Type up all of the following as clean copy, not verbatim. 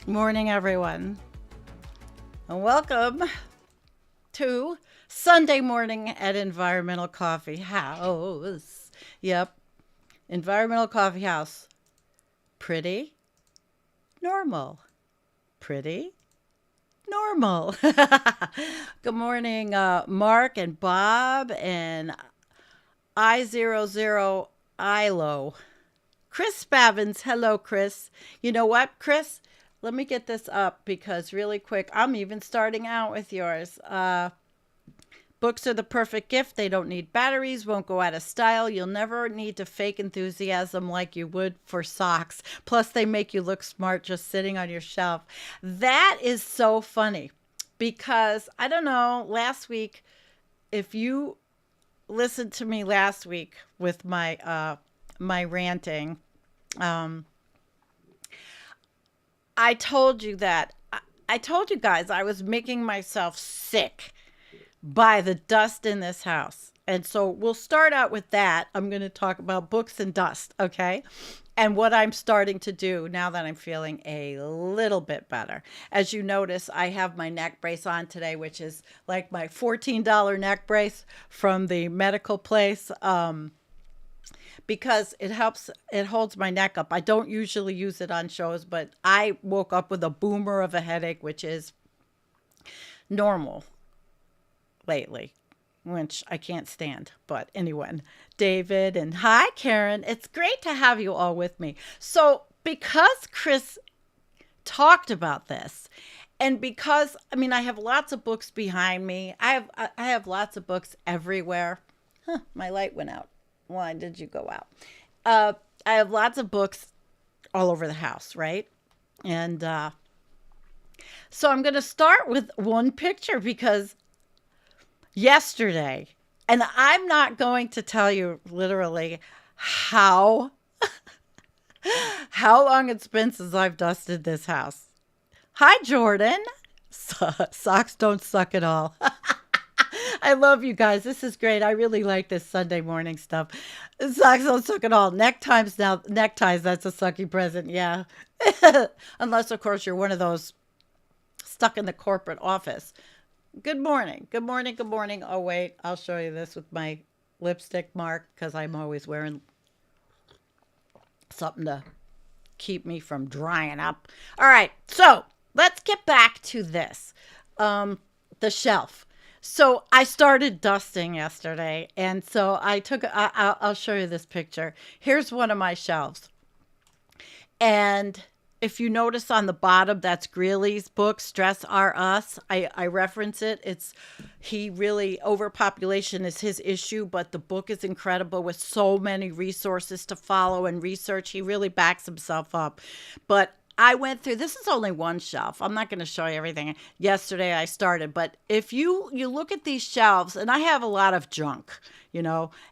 Morning, everyone, and welcome to Sunday morning at Environmental Coffee House. Yep, Environmental Coffee House. Pretty normal. Pretty normal. Good morning, Mark and Bob and I00 ILO. Chris Spavins. Hello, Chris. You know what, Chris? Let me get this up because really quick, I'm even starting out with yours. Books are the perfect gift. They don't need batteries, won't go out of style. You'll never need to fake enthusiasm like you would for socks. Plus, they make you look smart just sitting on your shelf. That is so funny because, I don't know, last week, if you listened to me last week with my ranting, I told you that I told you guys I was making myself sick by the dust in this house. And so we'll start out with that. I'm going to talk about books and dust, okay? And what I'm starting to do now that I'm feeling a little bit better. As you notice, I have my neck brace on today, which is like my $14 neck brace from the medical place. Because it holds my neck up. I don't usually use it on shows, but I woke up with a boomer of a headache, which is normal lately, which I can't stand. But anyway, David and hi, Karen. It's great to have you all with me. So because Chris talked about this, and because, I have lots of books behind me. I have lots of books everywhere. My light went out. Why did you go out? I have lots of books all over the house, right? And so I'm going to start with one picture because yesterday, and I'm not going to tell you literally how long it's been since I've dusted this house. Hi, Jordan. Socks don't suck at all. I love you guys. This is great. I really like this Sunday morning stuff. Socks don't suck at all. Neckties, that's a sucky present. Yeah. Unless, of course, you're one of those stuck in the corporate office. Good morning. Good morning. Good morning. Oh, wait. I'll show you this with my lipstick mark because I'm always wearing something to keep me from drying up. All right. So let's get back to this. The shelf. So I started dusting yesterday, and so I'll show you this picture. Here's one of my shelves. And if you notice on the bottom, that's Greeley's book, Stress Are Us. I reference it. Overpopulation is his issue, but the book is incredible with so many resources to follow and research. He really backs himself up. But I went through, this is only one shelf. I'm not going to show you everything. Yesterday I started, but if you look at these shelves, and I have a lot of junk,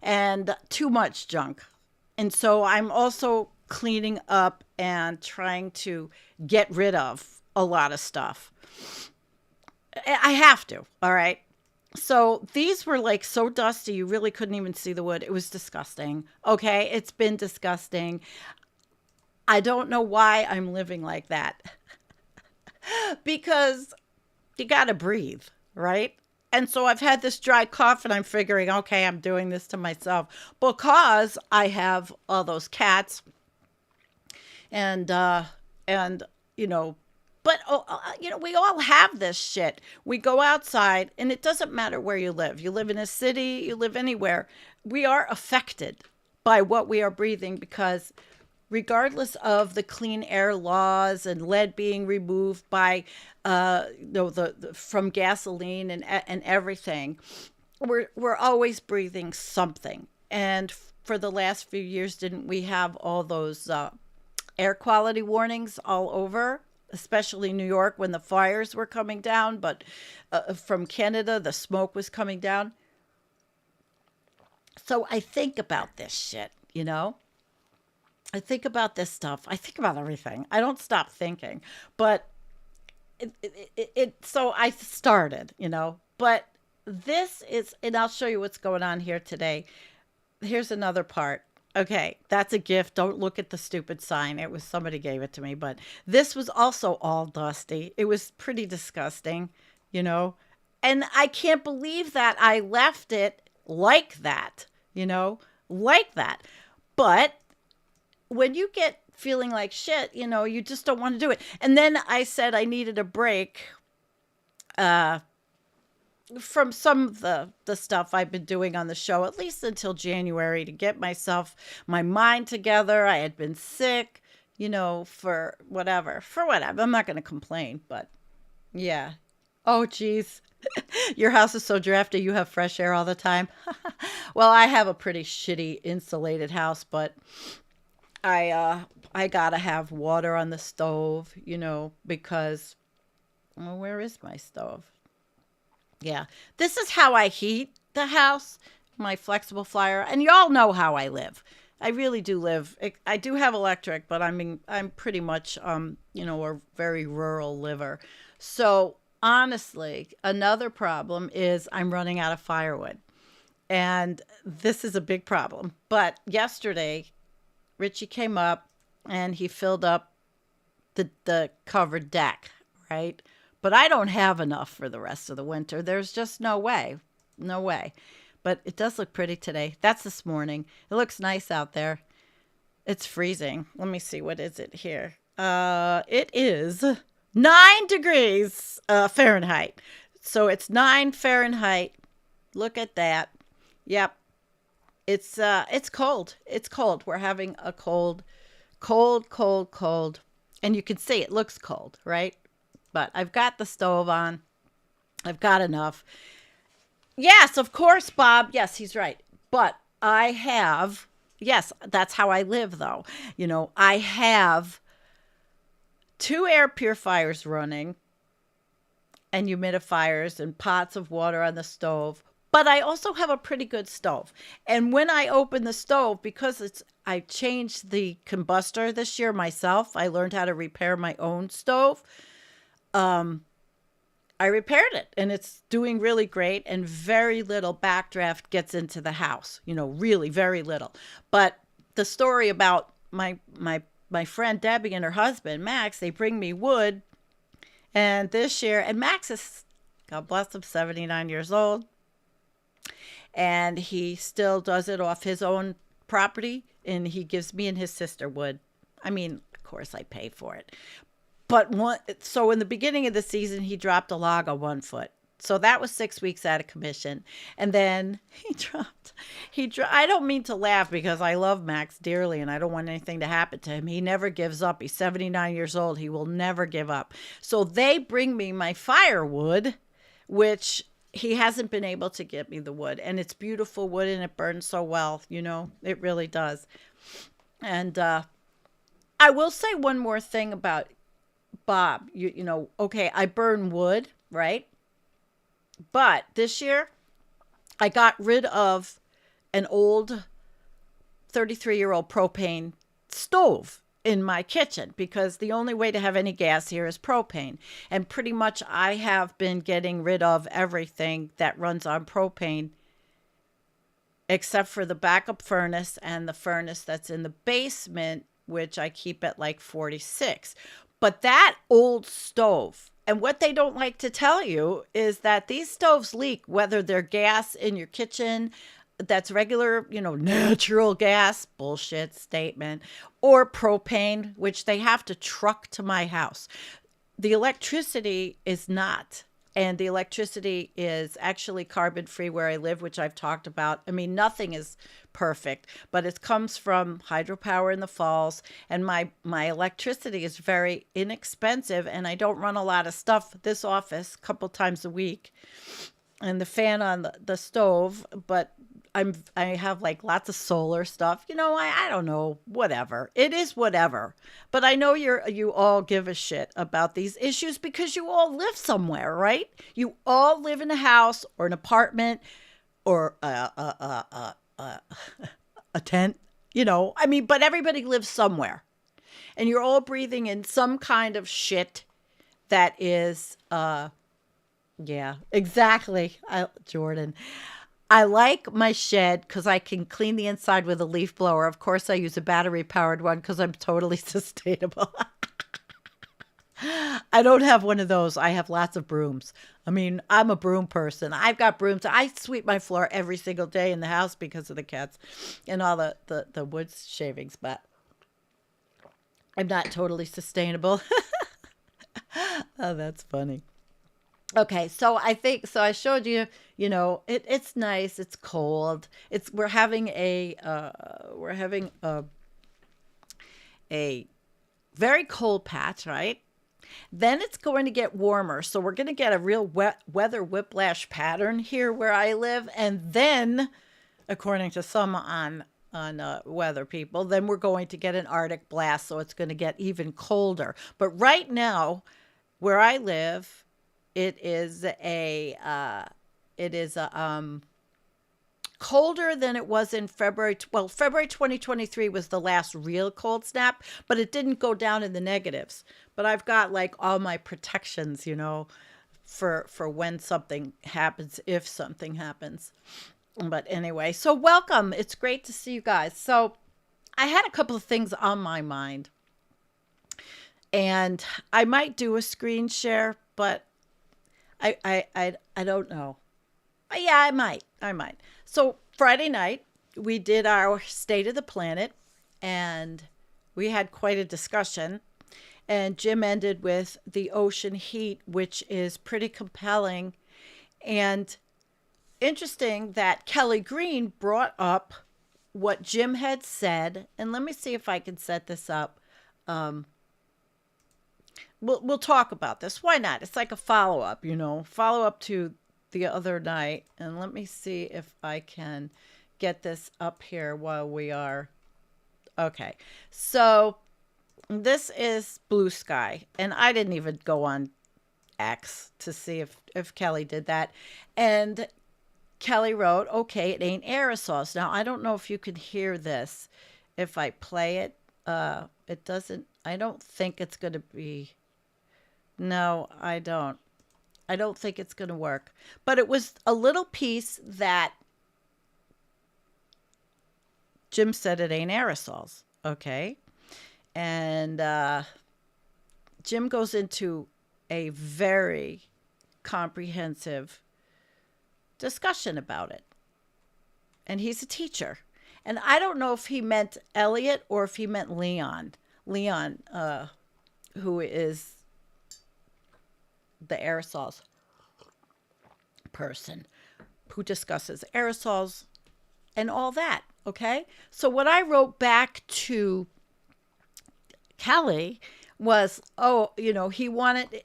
and too much junk. And so I'm also cleaning up and trying to get rid of a lot of stuff. I have to, all right? So these were like so dusty, you really couldn't even see the wood. It was disgusting. Okay, it's been disgusting. I don't know why I'm living like that. Because you got to breathe, right? And so I've had this dry cough and I'm figuring, okay, I'm doing this to myself because I have all those cats and we all have this shit. We go outside and it doesn't matter where you live. You live in a city, you live anywhere. We are affected by what we are breathing because regardless of the clean air laws and lead being removed by from gasoline and everything, we're always breathing something. And for the last few years, didn't we have all those air quality warnings all over, especially New York when the fires were coming down, but from Canada, the smoke was coming down. So I think about this shit, I think about this stuff. I think about everything. I don't stop thinking. But so I started, But this is, and I'll show you what's going on here today. Here's another part. Okay, that's a gift. Don't look at the stupid sign. It was somebody gave it to me, but this was also all dusty. It was pretty disgusting, you know. And I can't believe that I left it like that, you know, like that. But when you get feeling like shit, you know, you just don't want to do it. And then I said I needed a break uh from some of the stuff I've been doing on the show, at least until January, to get my mind together. I had been sick, you know, for whatever. I'm not going to complain, but yeah. Oh, geez. Your house is so drafty. You have fresh air all the time. Well, I have a pretty shitty insulated house, but I gotta have water on the stove, you know, because, well, where is my stove? Yeah. This is how I heat the house, my flexible flyer. And y'all know how I live. I really do live. I do have electric, but I'm pretty much you know, a very rural liver. So, honestly, another problem is I'm running out of firewood. And this is a big problem. But yesterday, Richie came up and he filled up the covered deck, right? But I don't have enough for the rest of the winter. There's just no way. No way. But it does look pretty today. That's this morning. It looks nice out there. It's freezing. Let me see. What is it here? It is 9 degrees Fahrenheit. So it's 9 Fahrenheit. Look at that. Yep. It's cold. It's cold. We're having a cold. And you can see it looks cold, right? But I've got the stove on. I've got enough. Yes, of course, Bob. Yes, he's right. But I have, yes, that's how I live, though. You know, I have 2 air purifiers running and humidifiers and pots of water on the stove. But I also have a pretty good stove. And when I open the stove, because I changed the combustor this year myself, I learned how to repair my own stove. I repaired it and it's doing really great, and very little backdraft gets into the house, you know, really very little. But the story about my friend Debbie and her husband Max, they bring me wood, and this year, and Max is, God bless him, 79 years old, and he still does it off his own property, and he gives me and his sister wood. I mean, of course I pay for it. So in the beginning of the season, he dropped a log on 1 foot. So that was 6 weeks out of commission. And then I don't mean to laugh because I love Max dearly and I don't want anything to happen to him. He never gives up. He's 79 years old. He will never give up. So they bring me my firewood, which he hasn't been able to get me the wood. And it's beautiful wood and it burns so well, you know, it really does. And I will say one more thing about Bob. You know, okay, I burn wood, right? But this year, I got rid of an old 33-year-old propane stove in my kitchen because the only way to have any gas here is propane. And pretty much I have been getting rid of everything that runs on propane except for the backup furnace and the furnace that's in the basement, which I keep at like 46. But that old stove, and what they don't like to tell you is that these stoves leak, whether they're gas in your kitchen, that's regular, you know, natural gas, bullshit statement, or propane, which they have to truck to my house. The electricity is not. And the electricity is actually carbon free where I live, which I've talked about. I mean, nothing is perfect, but it comes from hydropower in the falls. And my electricity is very inexpensive, and I don't run a lot of stuff. This office a couple times a week, and the fan on the stove, but I have like lots of solar stuff. You know, I don't know, whatever. It is whatever. But I know you all give a shit about these issues because you all live somewhere, right? You all live in a house or an apartment or a tent, you know. I mean, but everybody lives somewhere. And you're all breathing in some kind of shit that is yeah, exactly. Jordan. I like my shed because I can clean the inside with a leaf blower. Of course, I use a battery-powered one because I'm totally sustainable. I don't have one of those. I have lots of brooms. I mean, I'm a broom person. I've got brooms. I sweep my floor every single day in the house because of the cats and all the wood shavings, but I'm not totally sustainable. Oh, that's funny. Okay, so I showed you, it's nice, it's cold. We're having a very cold patch, right? Then it's going to get warmer. So we're going to get a real weather whiplash pattern here where I live. And then, according to some on weather people, then we're going to get an Arctic blast. So it's going to get even colder. But right now, where I live, it is colder than it was in February. Well, February 2023 was the last real cold snap, but it didn't go down in the negatives. But I've got like all my protections, for when something happens, if something happens. But anyway, so welcome. It's great to see you guys. So I had a couple of things on my mind, and I might do a screen share, but I don't know. Yeah, I might. So Friday night, we did our State of the Planet, and we had quite a discussion. And Jim ended with the ocean heat, which is pretty compelling. And interesting that Kelly Green brought up what Jim had said. And let me see if I can set this up. We'll talk about this. Why not? It's like a follow-up, follow-up to the other night. And let me see if I can get this up here while we are. Okay. So this is Blue Sky. And I didn't even go on X to see if Kelly did that. And Kelly wrote, okay, it ain't aerosols. Now, I don't know if you can hear this. If I play it, it doesn't, I don't think it's going to be. No, I don't. I don't think it's going to work. But it was a little piece that Jim said it ain't aerosols. Okay. And Jim goes into a very comprehensive discussion about it. And he's a teacher. And I don't know if he meant Eliot or if he meant Leon. Leon, who is the aerosols person, who discusses aerosols and all that. Okay. So what I wrote back to Kelly was, he wanted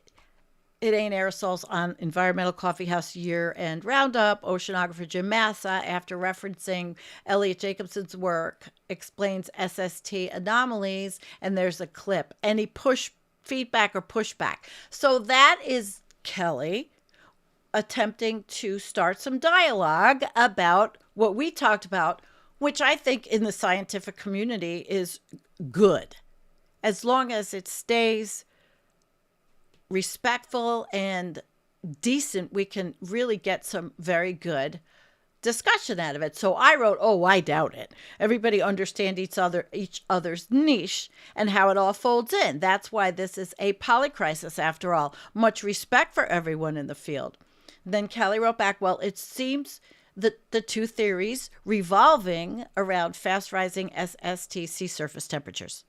it ain't aerosols on Environmental Coffee House year-end roundup. Oceanographer Jim Massa, after referencing Eliot Jacobson's work, explains SST anomalies, and there's a clip. Any feedback or pushback. So that is Kelly attempting to start some dialogue about what we talked about, which I think in the scientific community is good, as long as it stays respectful and decent. We can really get some very good discussion out of it. So I wrote, I doubt it. Everybody understand each other's niche and how it all folds in. That's why this is a polycrisis after all. Much respect for everyone in the field. Then Kelly wrote back, well, it seems that the two theories revolving around fast rising SST sea surface temperatures,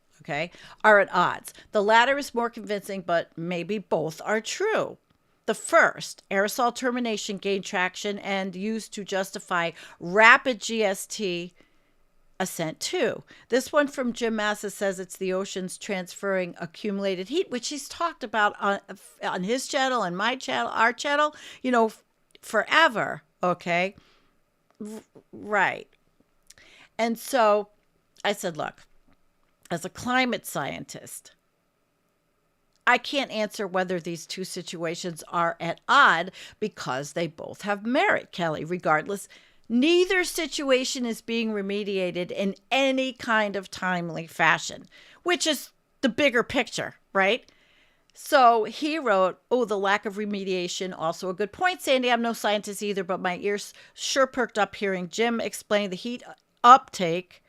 are at odds. The latter is more convincing, but maybe both are true. The first, aerosol termination, gained traction and used to justify rapid GST ascent too. This one from Jim Massa says it's the oceans transferring accumulated heat, which he's talked about on his channel and my channel, our channel, forever. Okay. Right. And so I said, look, as a climate scientist, I can't answer whether these two situations are at odds because they both have merit, Kelly. Regardless, neither situation is being remediated in any kind of timely fashion, which is the bigger picture, right? So he wrote, oh, the lack of remediation, also a good point, Sandy. I'm no scientist either, but my ears sure perked up hearing Jim explain the heat uptake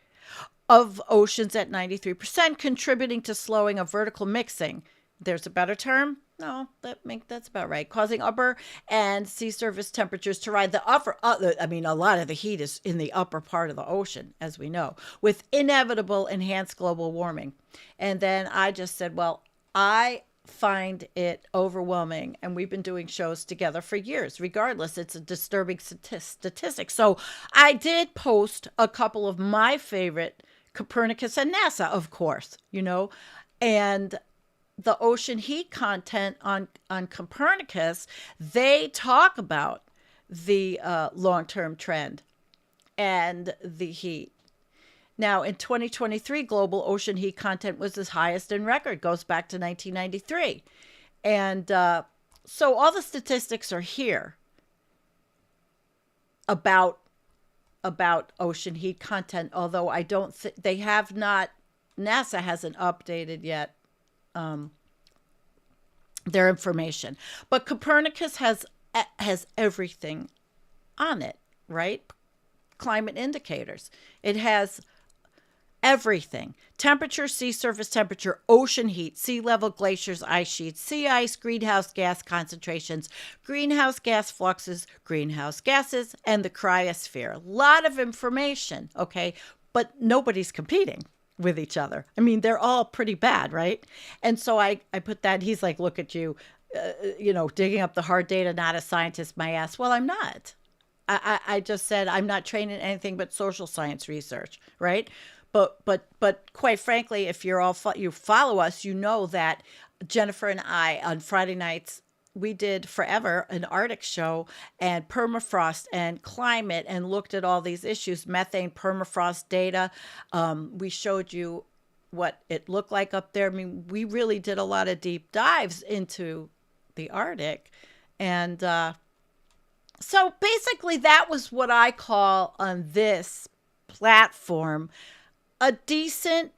of oceans at 93%, contributing to slowing of vertical mixing. There's a better term? No, that's about right. Causing upper and sea surface temperatures to rise. The upper, I mean, a lot of the heat is in the upper part of the ocean, as we know, with inevitable enhanced global warming. And then I just said, well, I find it overwhelming, and we've been doing shows together for years. Regardless, it's a disturbing statistic. So I did post a couple of my favorite, Copernicus and NASA, of course, and the ocean heat content on Copernicus. They talk about the long-term trend and the heat. Now, in 2023, global ocean heat content was the highest in record, goes back to 1993. And so all the statistics are here about ocean heat content, although I don't think they have not, NASA hasn't updated yet their information. But Copernicus has everything on it, right? Climate indicators. It has everything: temperature, sea surface temperature, ocean heat, sea level, glaciers, ice sheets, sea ice, greenhouse gas concentrations, greenhouse gas fluxes, greenhouse gases, and the cryosphere. A lot of information, okay? But nobody's competing with each other. I mean, they're all pretty bad, right? And so I put that. He's like, look at you, digging up the hard data, not a scientist, my ass. Well, I'm not. I just said I'm not trained in anything but social science research, right? But quite frankly, if you follow us, you know that Jennifer and I on Friday nights, we did forever an Arctic show and permafrost and climate, and looked at all these issues, methane, permafrost data. We showed you what it looked like up there. I mean, we really did a lot of deep dives into the Arctic. And so basically that was what I call on this platform a decent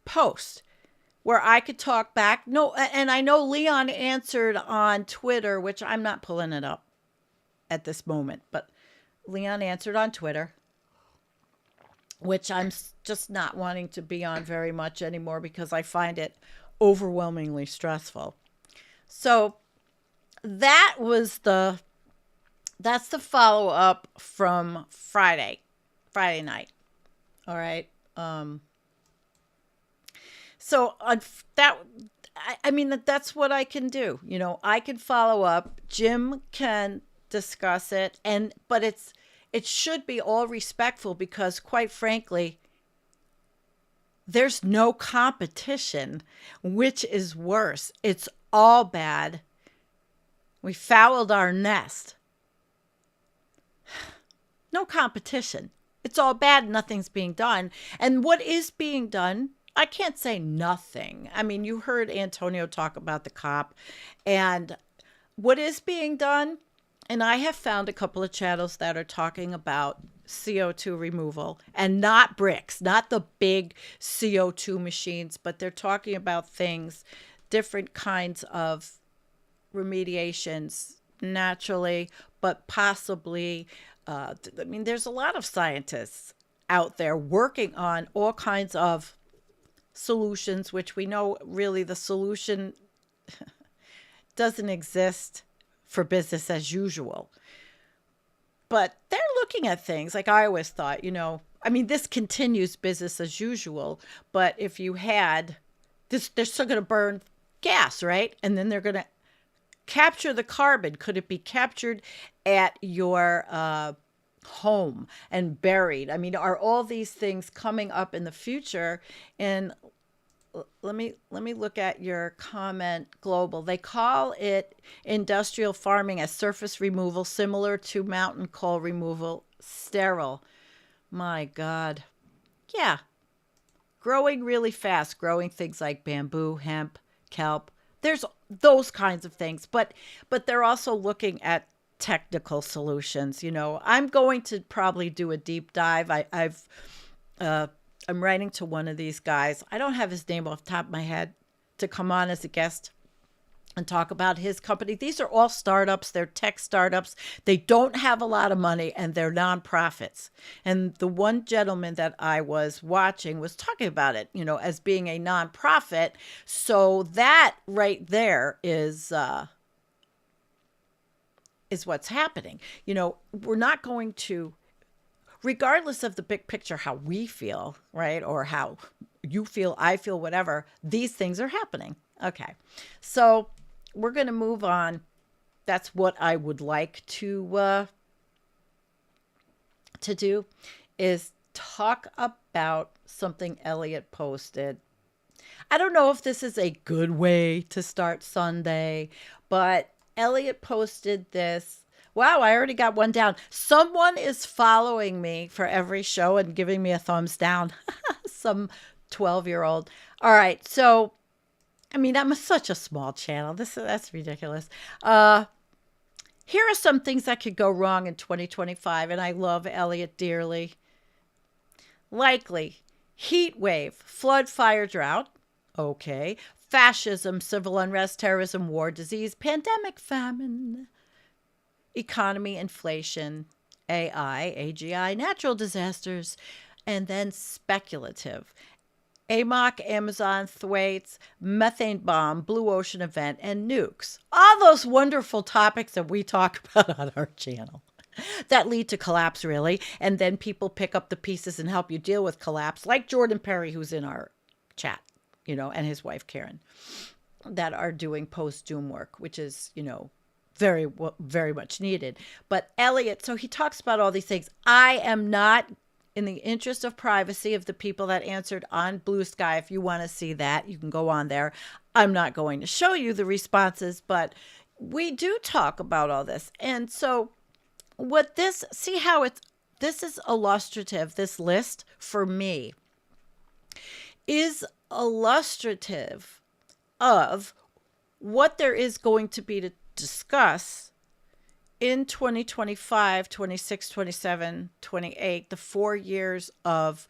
post where I could talk back. No, and I know Leon answered on Twitter, which I'm not pulling it up at this moment, but Leon answered on Twitter, which I'm just not wanting to be on very much anymore because I find it overwhelmingly stressful. So that's the follow up from Friday night. All right. So that, I mean, that's what I can do. I can follow up. Jim can discuss it, but it should be all respectful because, quite frankly, there's no competition, which is worse. It's all bad. We fouled our nest. No competition. It's all bad. Nothing's being done. And what is being done, I can't say nothing. I mean, you heard Antonio talk about the COP and what is being done. And I have found a couple of channels that are talking about CO2 removal, and not bricks, not the big CO2 machines, but they're talking about things, different kinds of remediations naturally, but possibly I mean, there's a lot of scientists out there working on all kinds of solutions, which we know really the solution doesn't exist for business as usual. But they're looking at things like I always thought, I mean, this continues business as usual, but if you had this, they're still going to burn gas, right? And then they're going to capture the carbon. Could it be captured at your home and buried? I mean, are all these things coming up in the future? And let me look at your comment. Global, they call it industrial farming as surface removal similar to mountain coal removal. Sterile. My God. Yeah. Growing really fast, growing things like bamboo, hemp, kelp. There's those kinds of things, but they're also looking at technical solutions. I'm going to probably do a deep dive. I'm writing to one of these guys. I don't have his name off the top of my head. to come on as a guest and talk about his company. These are all startups. They're tech startups. They don't have a lot of money, and they're nonprofits. And the one gentleman that I was watching was talking about it, as being a nonprofit. So that right there is what's happening. We're not going to, regardless of the big picture, how we feel, right? Or how you feel, I feel, whatever, these things are happening. Okay. So we're going to move on. That's what I would like to do, is talk about something Eliot posted. I don't know if this is a good way to start Sunday, but Eliot posted this. Wow, I already got one down. Someone is following me for every show and giving me a thumbs down. Some 12-year-old. All right, so I'm such a small channel. That's ridiculous. Here are some things that could go wrong in 2025, and I love Eliot dearly. Likely, heat wave, flood, fire, drought. Okay. Fascism, civil unrest, terrorism, war, disease, pandemic, famine, economy, inflation, AI, AGI, natural disasters, and then speculative. AMOC, Amazon, Thwaites, methane bomb, blue ocean event, and nukes. All those wonderful topics that we talk about on our channel that lead to collapse, really. And then people pick up the pieces and help you deal with collapse, like Jordan Perry, who's in our chat, and his wife, Karen, that are doing post-doom work, which is, very, very much needed. But Eliot, so he talks about all these things. I am not, in the interest of privacy of the people that answered on Blue Sky, if you want to see that, you can go on there. I'm not going to show you the responses, but we do talk about all this. And so this is illustrative, this list for me is illustrative of what there is going to be to discuss in 2025, 26, 27, 28, the 4 years of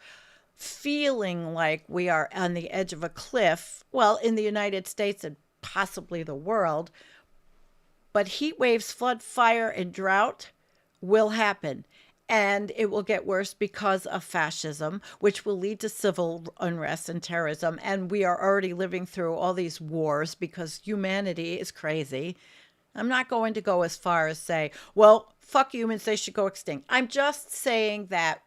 feeling like we are on the edge of a cliff, well, in the United States and possibly the world, but heat waves, flood, fire, and drought will happen. And it will get worse because of fascism, which will lead to civil unrest and terrorism. And we are already living through all these wars because humanity is crazy. I'm not going to go as far as say, well, fuck humans, they should go extinct. I'm just saying that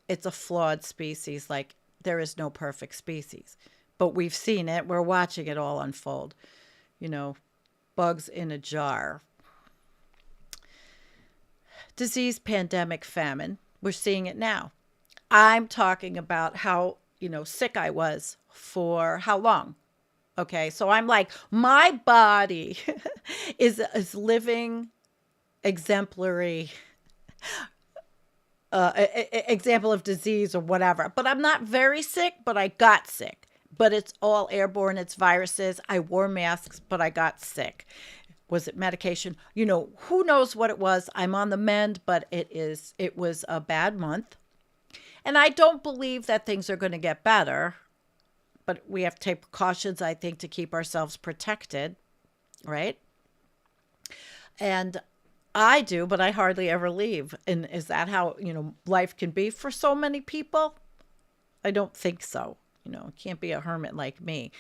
it's a flawed species, like there is no perfect species. But we've seen it. We're watching it all unfold. Bugs in a jar. Disease, pandemic, famine. We're seeing it now. I'm talking about how, sick I was for how long. Okay, so I'm like, my body is living exemplary example of disease or whatever. But I'm not very sick, but I got sick. But it's all airborne, it's viruses. I wore masks, but I got sick. Was it medication? Who knows what it was? I'm on the mend, but it was a bad month. And I don't believe that things are going to get better. But we have to take precautions, I think, to keep ourselves protected, right? And I do, but I hardly ever leave. And is that how, life can be for so many people? I don't think so. Can't be a hermit like me.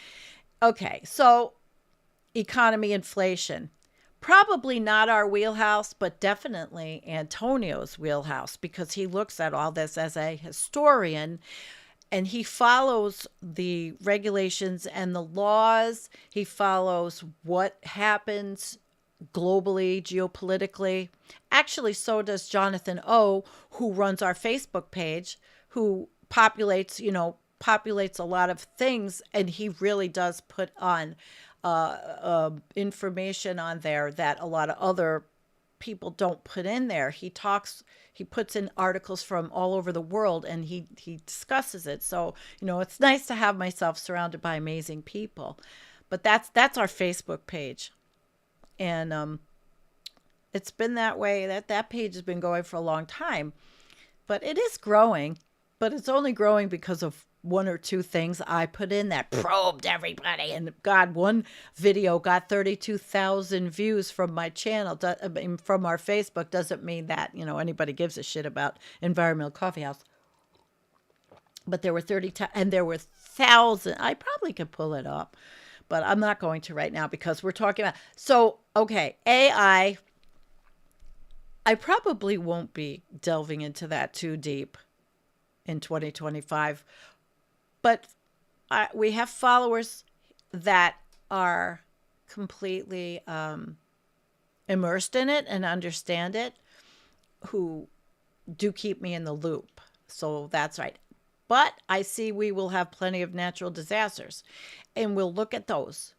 Okay, so economy, inflation. Probably not our wheelhouse, but definitely Antonio's wheelhouse, because he looks at all this as a historian. And he follows the regulations and the laws. He follows what happens globally, geopolitically. Actually, so does Jonathan O., who runs our Facebook page, who populates a lot of things. And he really does put on information on there that a lot of other people don't put in there. He puts in articles from all over the world and he discusses it. So, it's nice to have myself surrounded by amazing people. But that's our Facebook page. And it's been that way. That page has been going for a long time. But it is growing. But it's only growing because of one or two things I put in that probed everybody. And God, one video got 32,000 views from my channel, from our Facebook. Doesn't mean that, anybody gives a shit about Environmental Coffee House. But there were 30, and there were thousands. I probably could pull it up, but I'm not going to right now because we're talking about. So, okay, AI. I probably won't be delving into that too deep in 2025, but we have followers that are completely immersed in it and understand it, who do keep me in the loop. So that's right. But I see we will have plenty of natural disasters, and we'll look at those.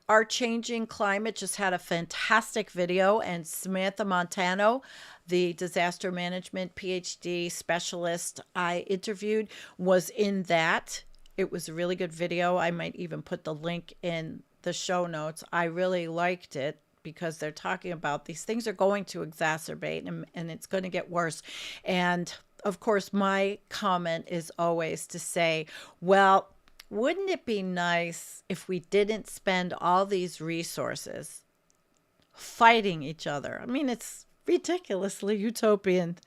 Our Changing Climate just had a fantastic video, and Samantha Montano, the disaster management PhD specialist I interviewed, was in that. It was a really good video. I might even put the link in the show notes. I really liked it because they're talking about these things are going to exacerbate, and it's going to get worse. And of course, my comment is always to say, well, wouldn't it be nice if we didn't spend all these resources fighting each other? I mean, it's ridiculously utopian,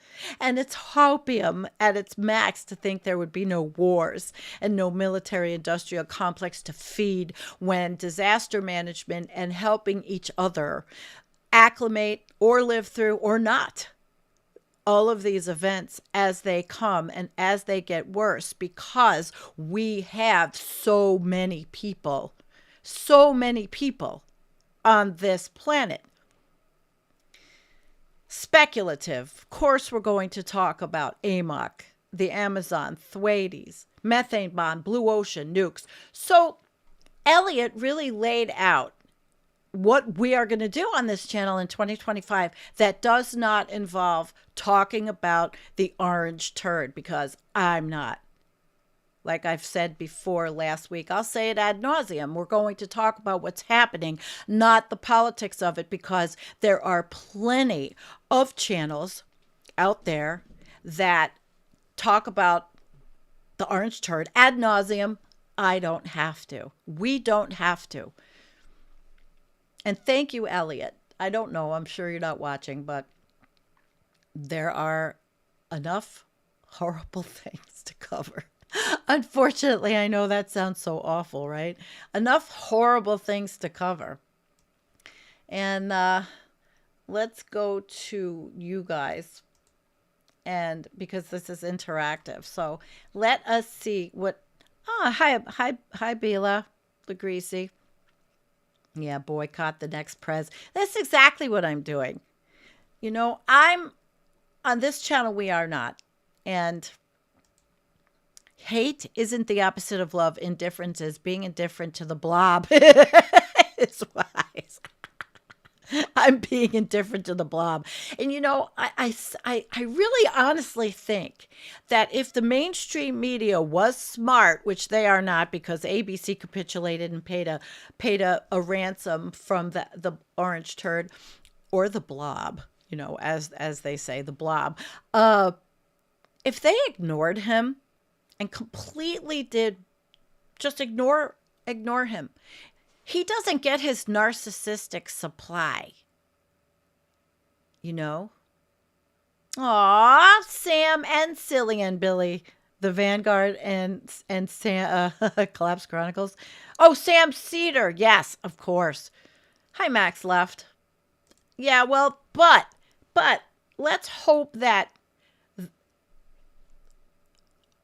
and it's hopium at its max to think there would be no wars and no military-industrial complex to feed when disaster management and helping each other acclimate or live through or not all of these events as they come and as they get worse, because we have so many people on this planet. Speculative. Of course, we're going to talk about AMOC, the Amazon, Thwaites, methane bomb, blue ocean, nukes. So Eliot really laid out what we are going to do on this channel in 2025 that does not involve talking about the orange turd, because I'm not. Like I've said before last week, I'll say it ad nauseum. We're going to talk about what's happening, not the politics of it, because there are plenty of channels out there that talk about the orange turd ad nauseum. I don't have to. We don't have to. And thank you, Eliot. I don't know. I'm sure you're not watching, but there are enough horrible things to cover. Unfortunately, I know that sounds so awful, right? Enough horrible things to cover. And let's go to you guys. And because this is interactive. So let us see what... Hi, Bela LaGreasy. Yeah, boycott the next prez. That's exactly what I'm doing. I'm on this channel. We are not. And hate isn't the opposite of love. Indifference is. Being indifferent to the blob is wise. I'm being indifferent to the blob. And, I really honestly think that if the mainstream media was smart, which they are not, because ABC capitulated and paid a ransom from the orange turd, or the blob, as they say, the blob. If they ignored him and completely did just ignore him, he doesn't get his narcissistic supply. Aw, Sam and Cillian, Billy, the Vanguard and Sam, Collapse Chronicles. Oh, Sam Cedar. Yes, of course. Hi, Max Left. Yeah, well, but let's hope that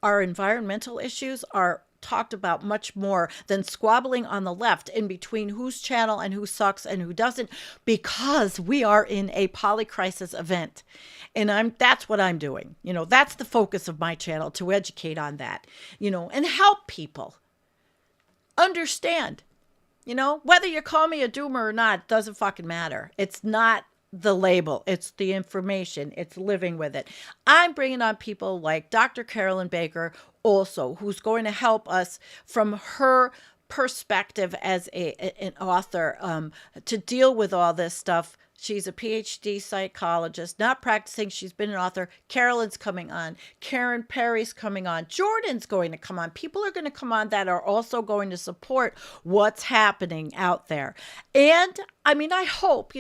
our environmental issues are talked about much more than squabbling on the left in between whose channel and who sucks and who doesn't, because we are in a polycrisis event. And that's what I'm doing. That's the focus of my channel, to educate on that, and help people understand, whether you call me a doomer or not, doesn't fucking matter. It's not the label. It's the information. It's living with it. I'm bringing on people like Dr. Carolyn Baker also, who's going to help us from her perspective as an author to deal with all this stuff. She's a PhD psychologist, not practicing. She's been an author. Carolyn's coming on. Karen Perry's coming on. Jordan's going to come on. People are going to come on that are also going to support what's happening out there. And I mean, I hope,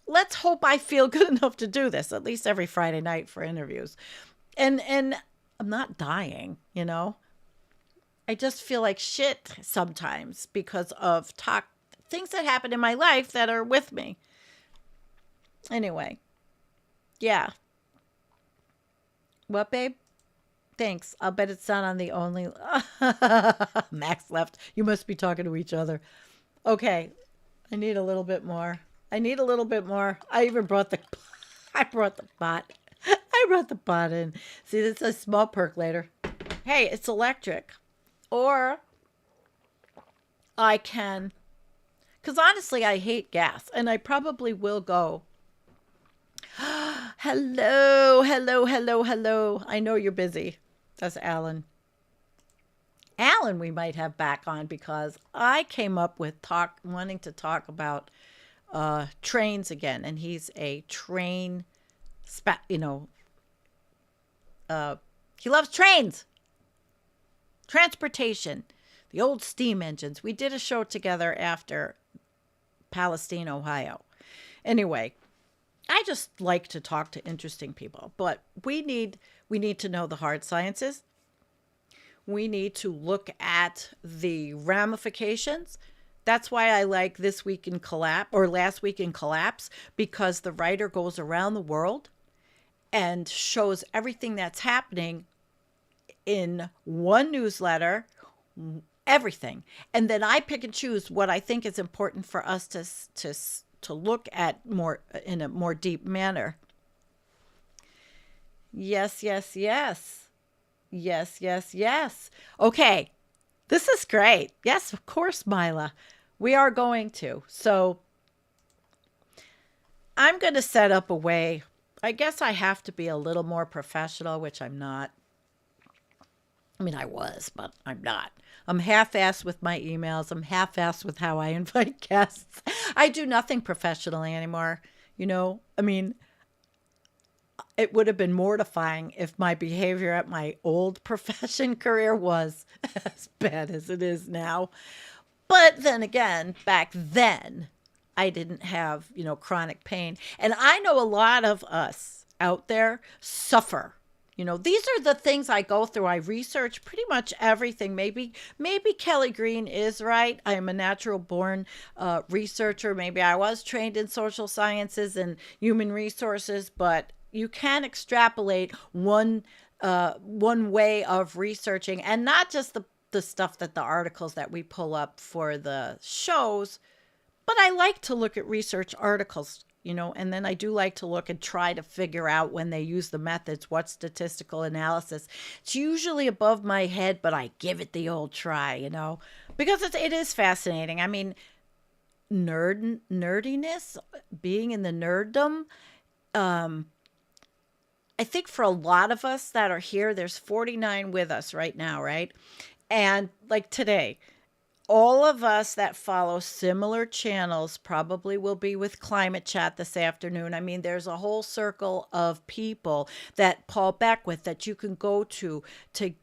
let's hope I feel good enough to do this at least every Friday night for interviews. And I'm not dying, I just feel like shit sometimes because of things that happen in my life that are with me. Anyway, yeah. What, babe? Thanks. I'll bet it's not on the only. Max left. You must be talking to each other. Okay. I need a little bit more. I even brought the pot. I brought the pot in. See, this is a small percolator. Hey, it's electric. Or I can, because honestly, I hate gas, and I probably will go. Hello. I know you're busy. That's Alan. Alan we might have back on because I came up with wanting to talk about trains again, and he's a train he loves trains. Transportation, the old steam engines. We did a show together after Palestine, Ohio. Anyway, I just like to talk to interesting people, but we need to know the hard sciences. We need to look at the ramifications. That's why I like This Week in Collapse or Last Week in Collapse, because the writer goes around the world and shows everything that's happening in one newsletter, everything. And then I pick and choose what I think is important for us to look at more in a more deep manner. Yes. Okay. This is great. Yes, of course, Mila. We are going to. So I'm going to set up a way. I guess I have to be a little more professional, which I'm not. I mean, I was, but I'm not. I'm half-assed with my emails. I'm half-assed with how I invite guests. I do nothing professionally anymore. I mean, it would have been mortifying if my behavior at my old profession career was as bad as it is now. But then again, back then, I didn't have, chronic pain. And I know a lot of us out there suffer. These are the things I go through. I research pretty much everything. Maybe Kelly Green is right. I am a natural born researcher. Maybe I was trained in social sciences and human resources, but you can extrapolate one way of researching, and not just the stuff that the articles that we pull up for the shows, but I like to look at research articles, and then I do like to look and try to figure out when they use the methods, what statistical analysis. It's usually above my head, but I give it the old try, because it is fascinating. I mean, nerdiness, being in the nerddom, I think for a lot of us that are here, there's 49 with us right now, right? And like today, all of us that follow similar channels probably will be with Climate Chat this afternoon. I mean, there's a whole circle of people that Paul Beckwith that you can go to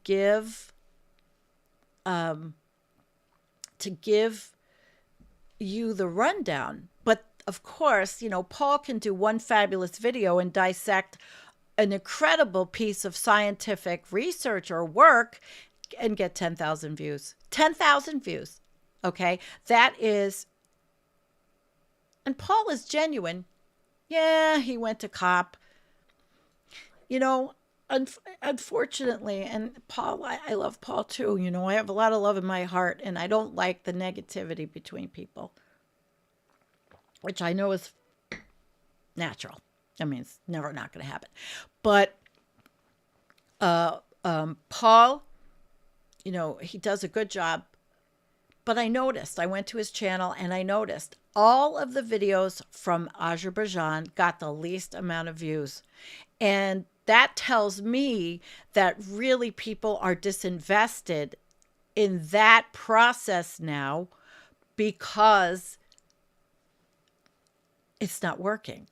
give you the rundown. But of course, Paul can do one fabulous video and dissect an incredible piece of scientific research or work and get 10,000 views. 10,000 views. Okay. That is, and Paul is genuine. Yeah, he went to COP. Unfortunately, and Paul, I love Paul too. I have a lot of love in my heart, and I don't like the negativity between people, which I know is natural. I mean, it's never not going to happen. But Paul, he does a good job. But I went to his channel and I noticed all of the videos from Azerbaijan got the least amount of views. And that tells me that really people are disinvested in that process now because it's not working.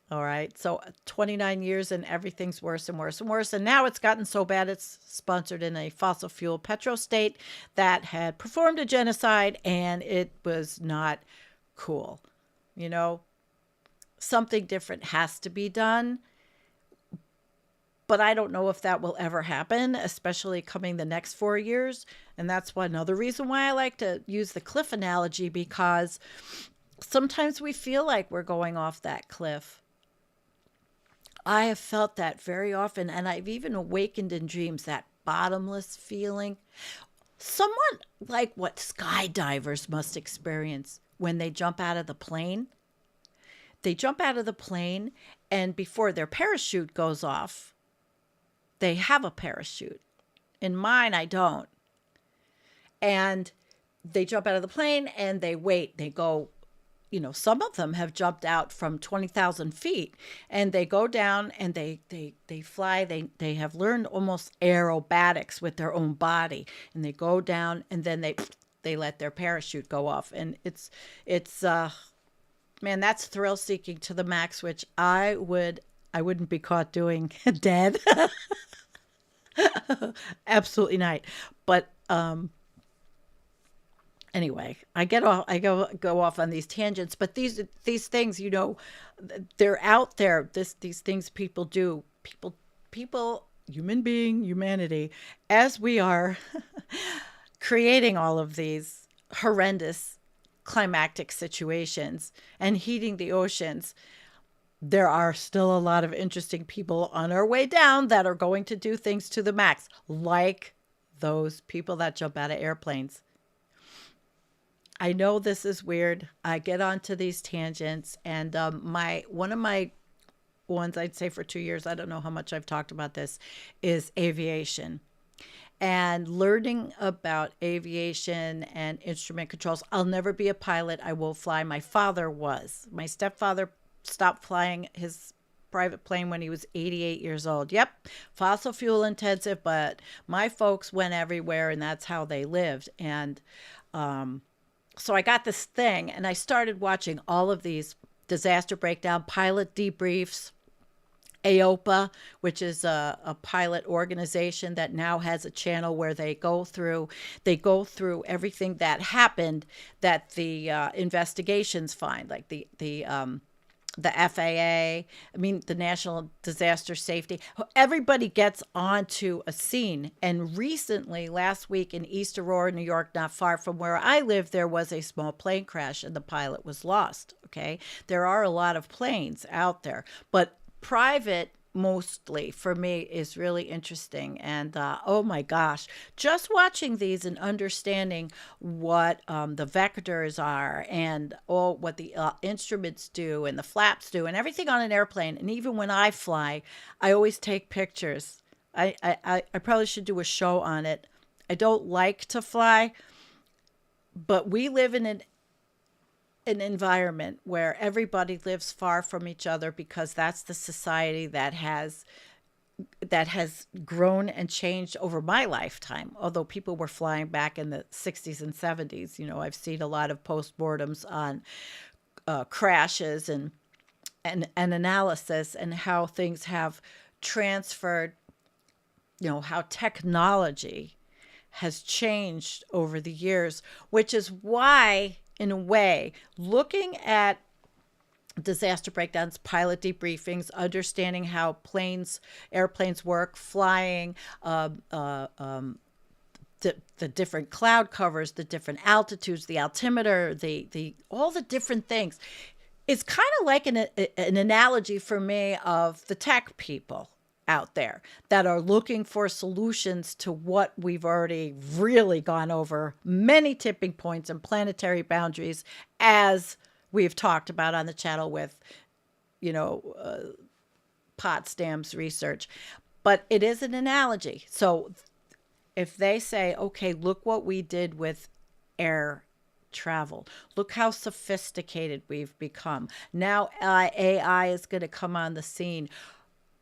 All right. So 29 years and everything's worse and worse and worse. And now it's gotten so bad it's sponsored in a fossil fuel petrostate that had performed a genocide, and it was not cool. You know, something different has to be done. But I don't know if that will ever happen, especially coming the next 4 years. And that's another reason why I like to use the cliff analogy, because sometimes we feel like we're going off that cliff. I have felt that very often, and I've even awakened in dreams that bottomless feeling. Somewhat like what skydivers must experience when they jump out of the plane. They jump out of the plane, and before their parachute goes off, they have a parachute. In mine, I don't. And they jump out of the plane and they wait. They go, some of them have jumped out from 20,000 feet, and they go down and they fly. They have learned almost aerobatics with their own body, and they go down, and then they let their parachute go off. And it's man, that's thrill seeking to the max, which I wouldn't be caught doing dead. Absolutely not. But anyway, I go off on these tangents, but these things, they're out there. These things people do. People, humanity, as we are creating all of these horrendous climactic situations and heating the oceans. There are still a lot of interesting people on our way down that are going to do things to the max, like those people that jump out of airplanes. I know this is weird. I get onto these tangents, and one of my ones I'd say for 2 years, I don't know how much I've talked about this, is aviation. And learning about aviation and instrument controls. I'll never be a pilot. I will fly. My father was. My stepfather stopped flying his private plane when he was 88 years old. Yep, fossil fuel intensive, but my folks went everywhere, and that's how they lived. And so I got this thing, and I started watching all of these disaster breakdown, pilot debriefs, AOPA, which is a pilot organization that now has a channel where they go through everything that happened that the investigations find, like the FAA, the National Disaster Safety. Everybody gets onto a scene. And recently, last week in East Aurora, New York, not far from where I live, there was a small plane crash and the pilot was lost. Okay. There are a lot of planes out there, but private mostly for me is really interesting. And oh my gosh, just watching these and understanding what the vectors are, and what the instruments do and the flaps do and everything on an airplane. And even when I fly, I always take pictures. I probably should do a show on it. I don't like to fly, but we live in an environment where everybody lives far from each other, because that's the society that has grown and changed over my lifetime. Although people were flying back in the 60s and 70s, I've seen a lot of postmortems on crashes and analysis, and how things have transferred, how technology has changed over the years, which is why, in a way, looking at disaster breakdowns, pilot debriefings, understanding how airplanes work, flying, the different cloud covers, the different altitudes, the altimeter, the all the different things, is kind of like an analogy for me of the tech people out there that are looking for solutions to what we've already really gone over, many tipping points and planetary boundaries, as we've talked about on the channel with, Potsdam's research. But it is an analogy. So if they say, okay, look what we did with air travel. Look how sophisticated we've become. Now AI is going to come on the scene.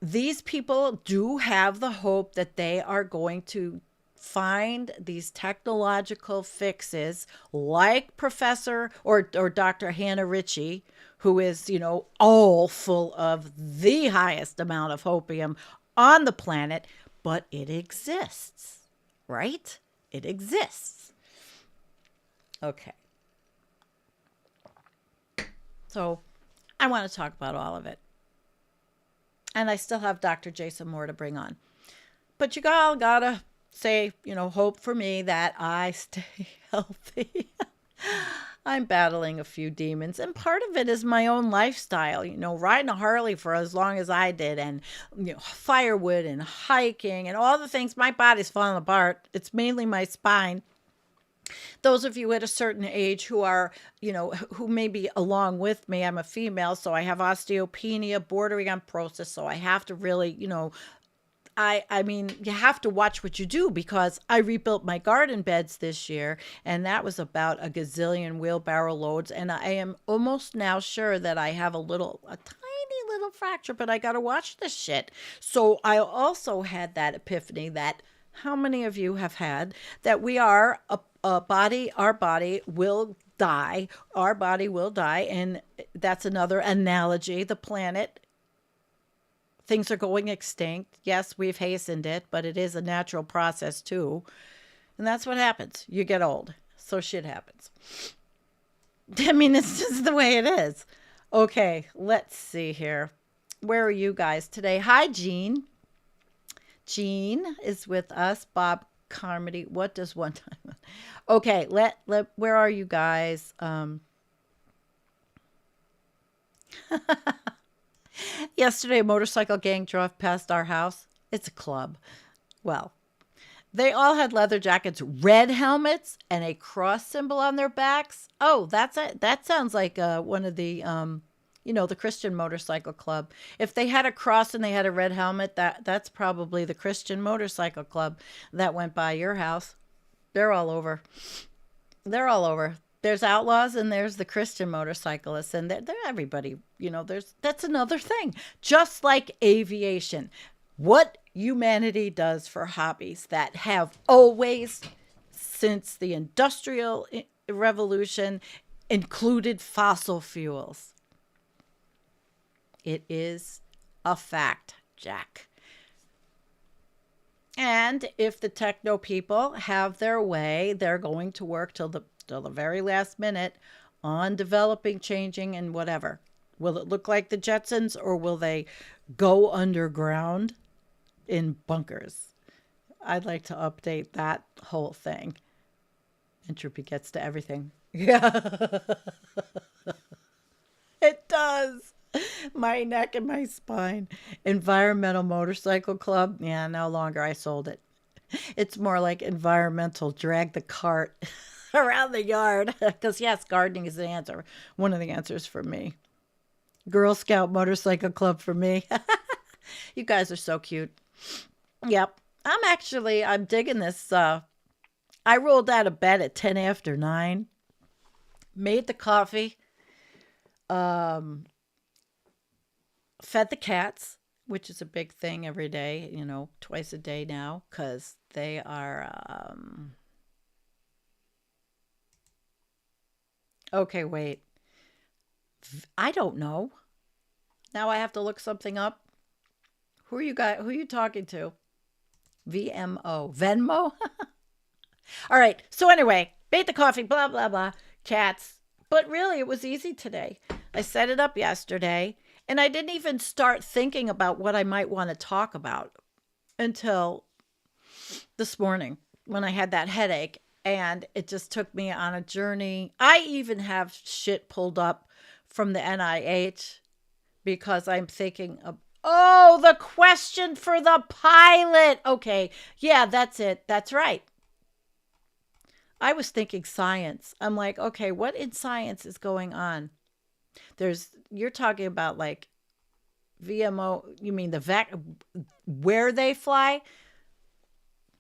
These people do have the hope that they are going to find these technological fixes like Professor or Dr. Hannah Ritchie, who is, all full of the highest amount of hopium on the planet, but it exists, right? It exists. Okay. So I want to talk about all of it. And I still have Dr. Jason Moore to bring on. But you all gotta say, hope for me that I stay healthy. I'm battling a few demons, and part of it is my own lifestyle. Riding a Harley for as long as I did, and firewood and hiking and all the things. My body's falling apart. It's mainly my spine. Those of you at a certain age who are, who may be along with me, I'm a female, so I have osteopenia bordering on porosis, so I have to really, I mean, you have to watch what you do, because I rebuilt my garden beds this year, and that was about a gazillion wheelbarrow loads, and I am almost now sure that I have a tiny little fracture, but I got to watch this shit. So I also had that epiphany that how many of you have had, that we are a body, our body will die, and that's another analogy. The planet, things are going extinct. Yes, we've hastened it, but it is a natural process too. And that's what happens. You get old. So shit happens. I mean, it's just the way it is. Okay, let's see here. Where are you guys today? Hi, Jean. Jean is with us. Bob Carmody. What does one time? Okay, where are you guys? Yesterday, a motorcycle gang drove past our house. It's a club. Well, they all had leather jackets, red helmets, and a cross symbol on their backs. Oh, that sounds like one of the, the Christian motorcycle club. If they had a cross and they had a red helmet, that's probably the Christian motorcycle club that went by your house. They're all over. They're all over. There's outlaws and there's the Christian motorcyclists, and they're everybody, that's another thing. Just like aviation, what humanity does for hobbies that have always, since the Industrial Revolution, included fossil fuels. It is a fact, Jack. And if the techno people have their way, they're going to work till the very last minute on developing, changing, and whatever. Will it look like the Jetsons, or will they go underground in bunkers? I'd like to update that whole thing. Entropy gets to everything. Yeah. It does. My neck and my spine. Environmental Motorcycle Club. Yeah, no longer. I sold it. It's more like environmental drag the cart around the yard. Because yes, gardening is the answer. One of the answers for me. Girl Scout Motorcycle Club for me. You guys are so cute. Yep. I'm digging this. I rolled out of bed at 10 after 9. Made the coffee. Fed the cats, which is a big thing every day, twice a day now, because they are, okay, wait. I don't know. Now I have to look something up. Who are you talking to? VMO. Venmo? All right. So anyway, made the coffee, blah, blah, blah. Cats. But really, it was easy today. I set it up yesterday. And I didn't even start thinking about what I might want to talk about until this morning when I had that headache, and it just took me on a journey. I even have shit pulled up from the NIH because I'm thinking of, the question for the pilot. Okay. Yeah, that's it. That's right. I was thinking science. I'm like, okay, what in science is going on? You're talking about like VMO, you mean where they fly,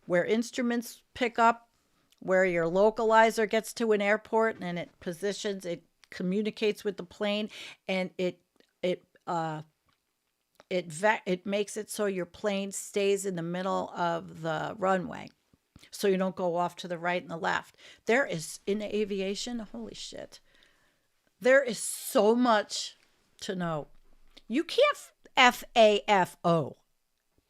where instruments pick up, where your localizer gets to an airport and it communicates with the plane, and it makes it so your plane stays in the middle of the runway. so you don't go off to the right and the left. There is, in aviation, holy shit, there is so much to know. You can't FAFO,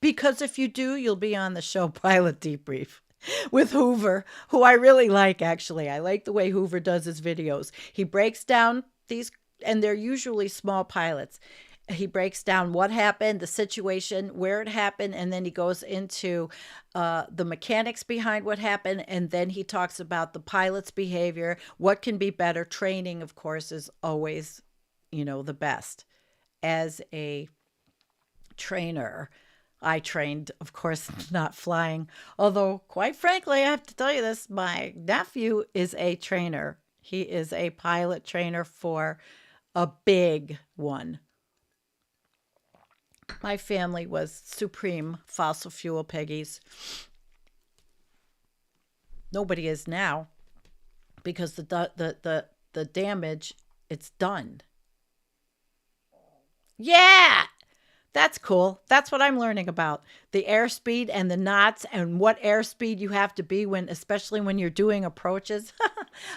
because if you do, you'll be on the show Pilot Debrief with Hoover, who I really like, actually. I like the way Hoover does his videos. He breaks down these, and they're usually small pilots. He breaks down what happened, the situation, where it happened, and then he goes into the mechanics behind what happened, and then he talks about the pilot's behavior, what can be better. Training, of course, is always, the best. As a trainer, I trained, of course, not flying, although, quite frankly, I have to tell you this, my nephew is a trainer. He is a pilot trainer for a big one. My family was supreme fossil fuel piggies. Nobody is now, because the damage, it's done. Yeah, that's cool. That's what I'm learning about. The airspeed and the knots and what airspeed you have to be when, especially when you're doing approaches.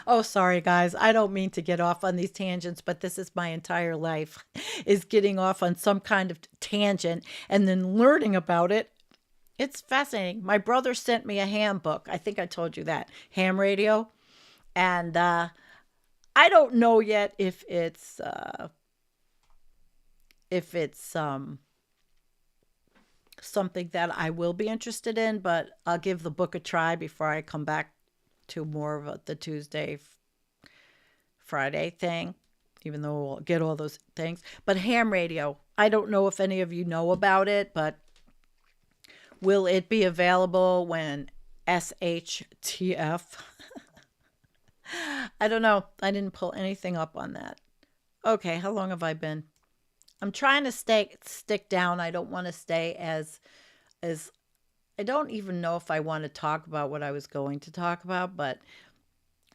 Oh, sorry, guys. I don't mean to get off on these tangents, but this is my entire life, is getting off on some kind of tangent and then learning about it. It's fascinating. My brother sent me a ham book. I think I told you that. Ham radio. And I don't know yet if it's something that I will be interested in, but I'll give the book a try before I come back to more of the Tuesday, Friday thing, even though we'll get all those things. But ham radio, I don't know if any of you know about it, but will it be available when SHTF? I don't know. I didn't pull anything up on that. Okay, how long have I been? I'm trying to stick down. I don't want to stay as I don't even know if I want to talk about what I was going to talk about, but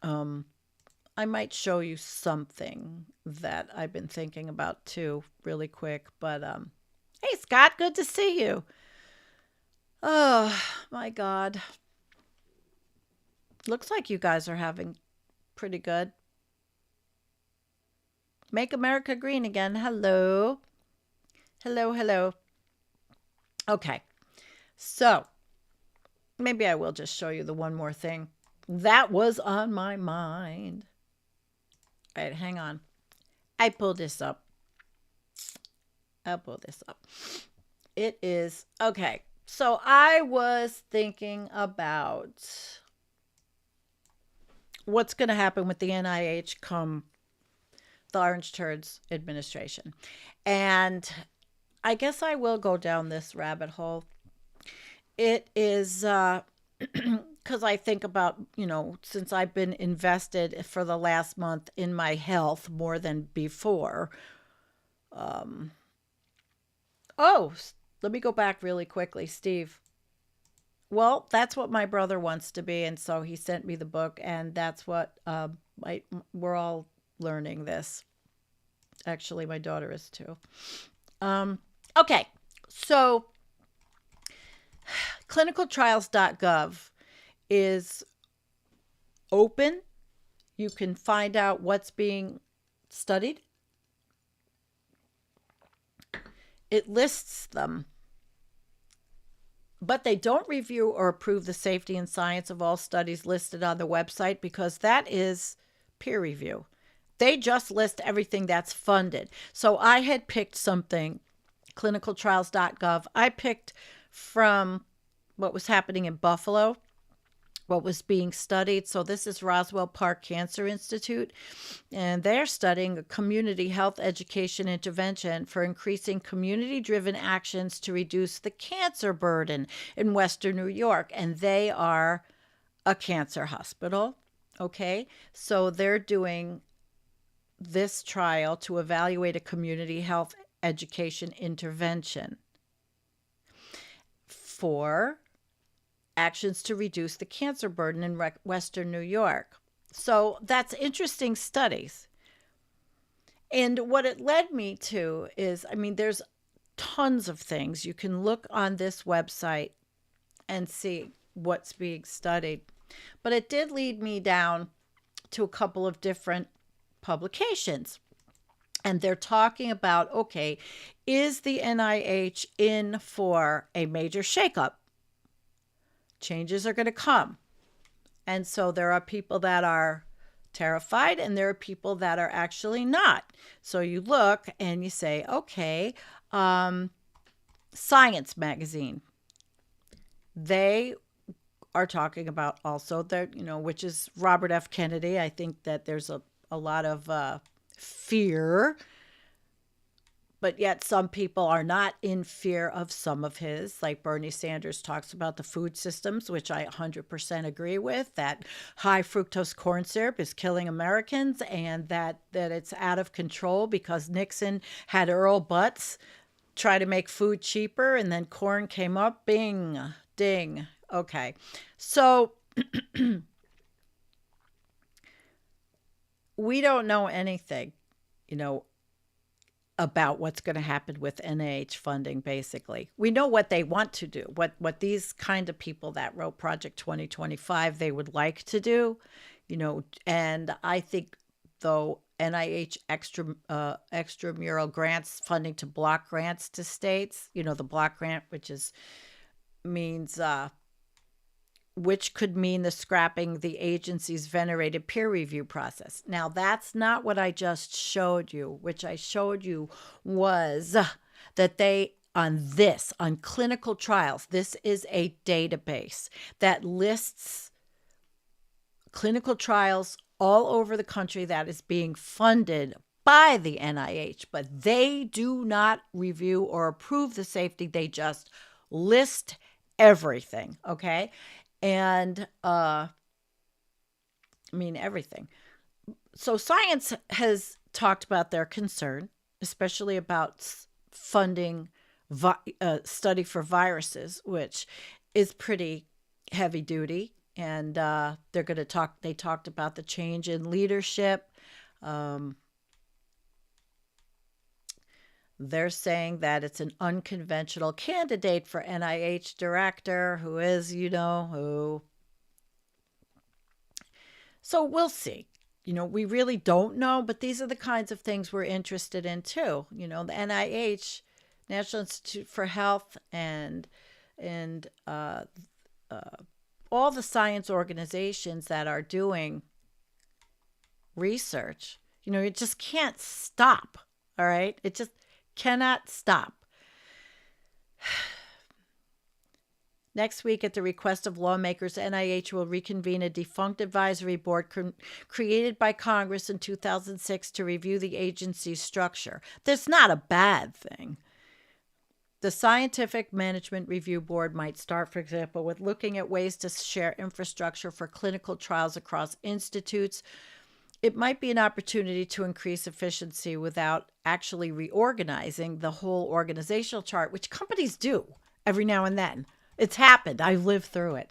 I might show you something that I've been thinking about too, really quick. But hey, Scott, good to see you. Oh my God. Looks like you guys are having pretty good. Make America Green Again. Hello. Hello. Okay. So maybe I will just show you the one more thing that was on my mind. All right, hang on. I'll pull this up. It is, okay. So I was thinking about what's going to happen with the NIH come the Orange Turds administration. And I guess I will go down this rabbit hole. It is because I think about, since I've been invested for the last month in my health more than before. Let me go back really quickly, Steve. Well, that's what my brother wants to be. And so he sent me the book, and that's what we're all learning this. Actually, my daughter is too. Okay, so clinicaltrials.gov is open. You can find out what's being studied. It lists them, but they don't review or approve the safety and science of all studies listed on the website, because that is peer review. They just list everything that's funded. So I had picked something, clinicaltrials.gov. I picked from what was happening in Buffalo, what was being studied. So this is Roswell Park Cancer Institute, and they're studying a community health education intervention for increasing community-driven actions to reduce the cancer burden in Western New York. And they are a cancer hospital. Okay, so they're doing this trial to evaluate a community health education intervention for actions to reduce the cancer burden in Western New York. So that's interesting studies. And what it led me to is, there's tons of things. You can look on this website and see what's being studied. But it did lead me down to a couple of different publications. And they're talking about, okay, is the NIH in for a major shakeup? Changes are going to come. And so there are people that are terrified and there are people that are actually not. So you look and you say, okay, Science magazine, they are talking about also that, which is Robert F. Kennedy. I think that there's a lot of fear, but yet some people are not in fear of some of his, like Bernie Sanders talks about the food systems, which I 100% agree with, that high fructose corn syrup is killing Americans and that it's out of control because Nixon had Earl Butz try to make food cheaper and then corn came up, bing, ding. Okay. So we don't know anything, about what's going to happen with NIH funding, basically. We know what they want to do, what these kind of people that wrote Project 2025, they would like to do, and I think, though, NIH extramural grants funding to block grants to states, the block grant, means which could mean the scrapping the agency's venerated peer review process. Now, that's not what I just showed you. Which I showed you was that they, on clinical trials, this is a database that lists clinical trials all over the country that is being funded by the NIH, but they do not review or approve the safety. They just list everything, okay? And, everything. So science has talked about their concern, especially about funding study for viruses, which is pretty heavy duty. And they talked about the change in leadership. They're saying that it's an unconventional candidate for NIH director, who is, who. So we'll see. We really don't know, but these are the kinds of things we're interested in too. The NIH, National Institute for Health, and all the science organizations that are doing research, it just can't stop. All right. It just cannot stop. Next week, at the request of lawmakers, NIH will reconvene a defunct advisory board created by Congress in 2006 to review the agency's structure. That's not a bad thing. The Scientific Management Review Board might start, for example, with looking at ways to share infrastructure for clinical trials across institutes. It might be an opportunity to increase efficiency without actually reorganizing the whole organizational chart, which companies do every now and then. It's happened. I've lived through it.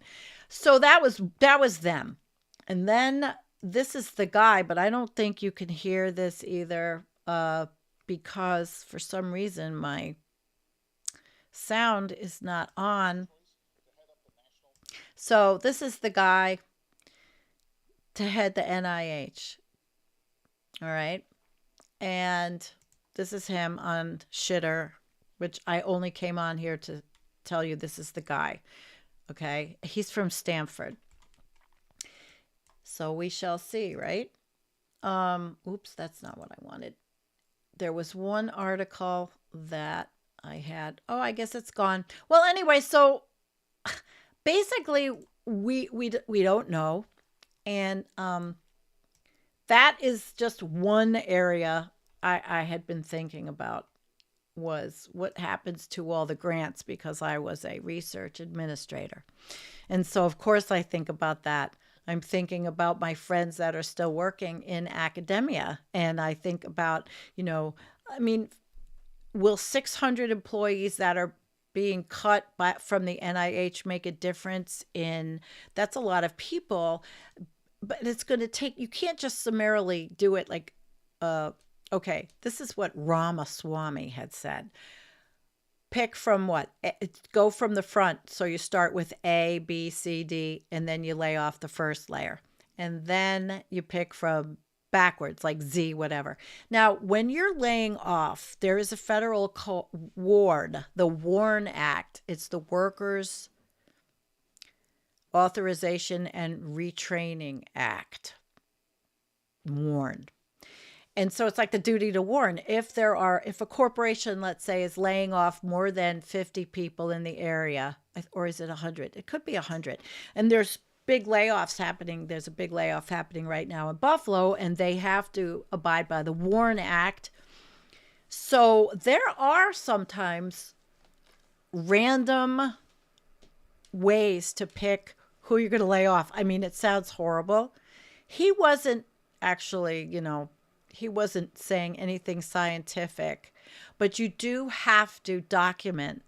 So that was them. And then this is the guy, but I don't think you can hear this either because for some reason my sound is not on. So this is the guy to head the NIH. All right. And this is him on Shitter, which I only came on here to tell you this is the guy. Okay. He's from Stanford. So we shall see, right? Oops, that's not what I wanted. There was one article that I had. Oh, I guess it's gone. Well, anyway, so basically we don't know. And that is just one area I had been thinking about, was what happens to all the grants, because I was a research administrator. And so, of course, I think about that. I'm thinking about my friends that are still working in academia. And I think about, will 600 employees that are being cut from the NIH make a difference in, that's a lot of people, but it's going to take, you can't just summarily do it like, okay, this is what Ramaswamy had said. pick from what? Go from the front. So you start with A, B, C, D, and then you lay off the first layer. And then you pick from backwards, like Z, whatever. Now, when you're laying off, there is a federal WARN, the WARN Act. It's the Workers' Authorization and Retraining Act. WARN. And so it's like the duty to warn. If a corporation, let's say, is laying off more than 50 people in the area, or is it 100? It could be 100. And there's big layoffs happening. There's a big layoff happening right now in Buffalo, and they have to abide by the WARN Act. So there are sometimes random ways to pick who you're going to lay off. I mean, it sounds horrible. He wasn't actually, he wasn't saying anything scientific, but you do have to document.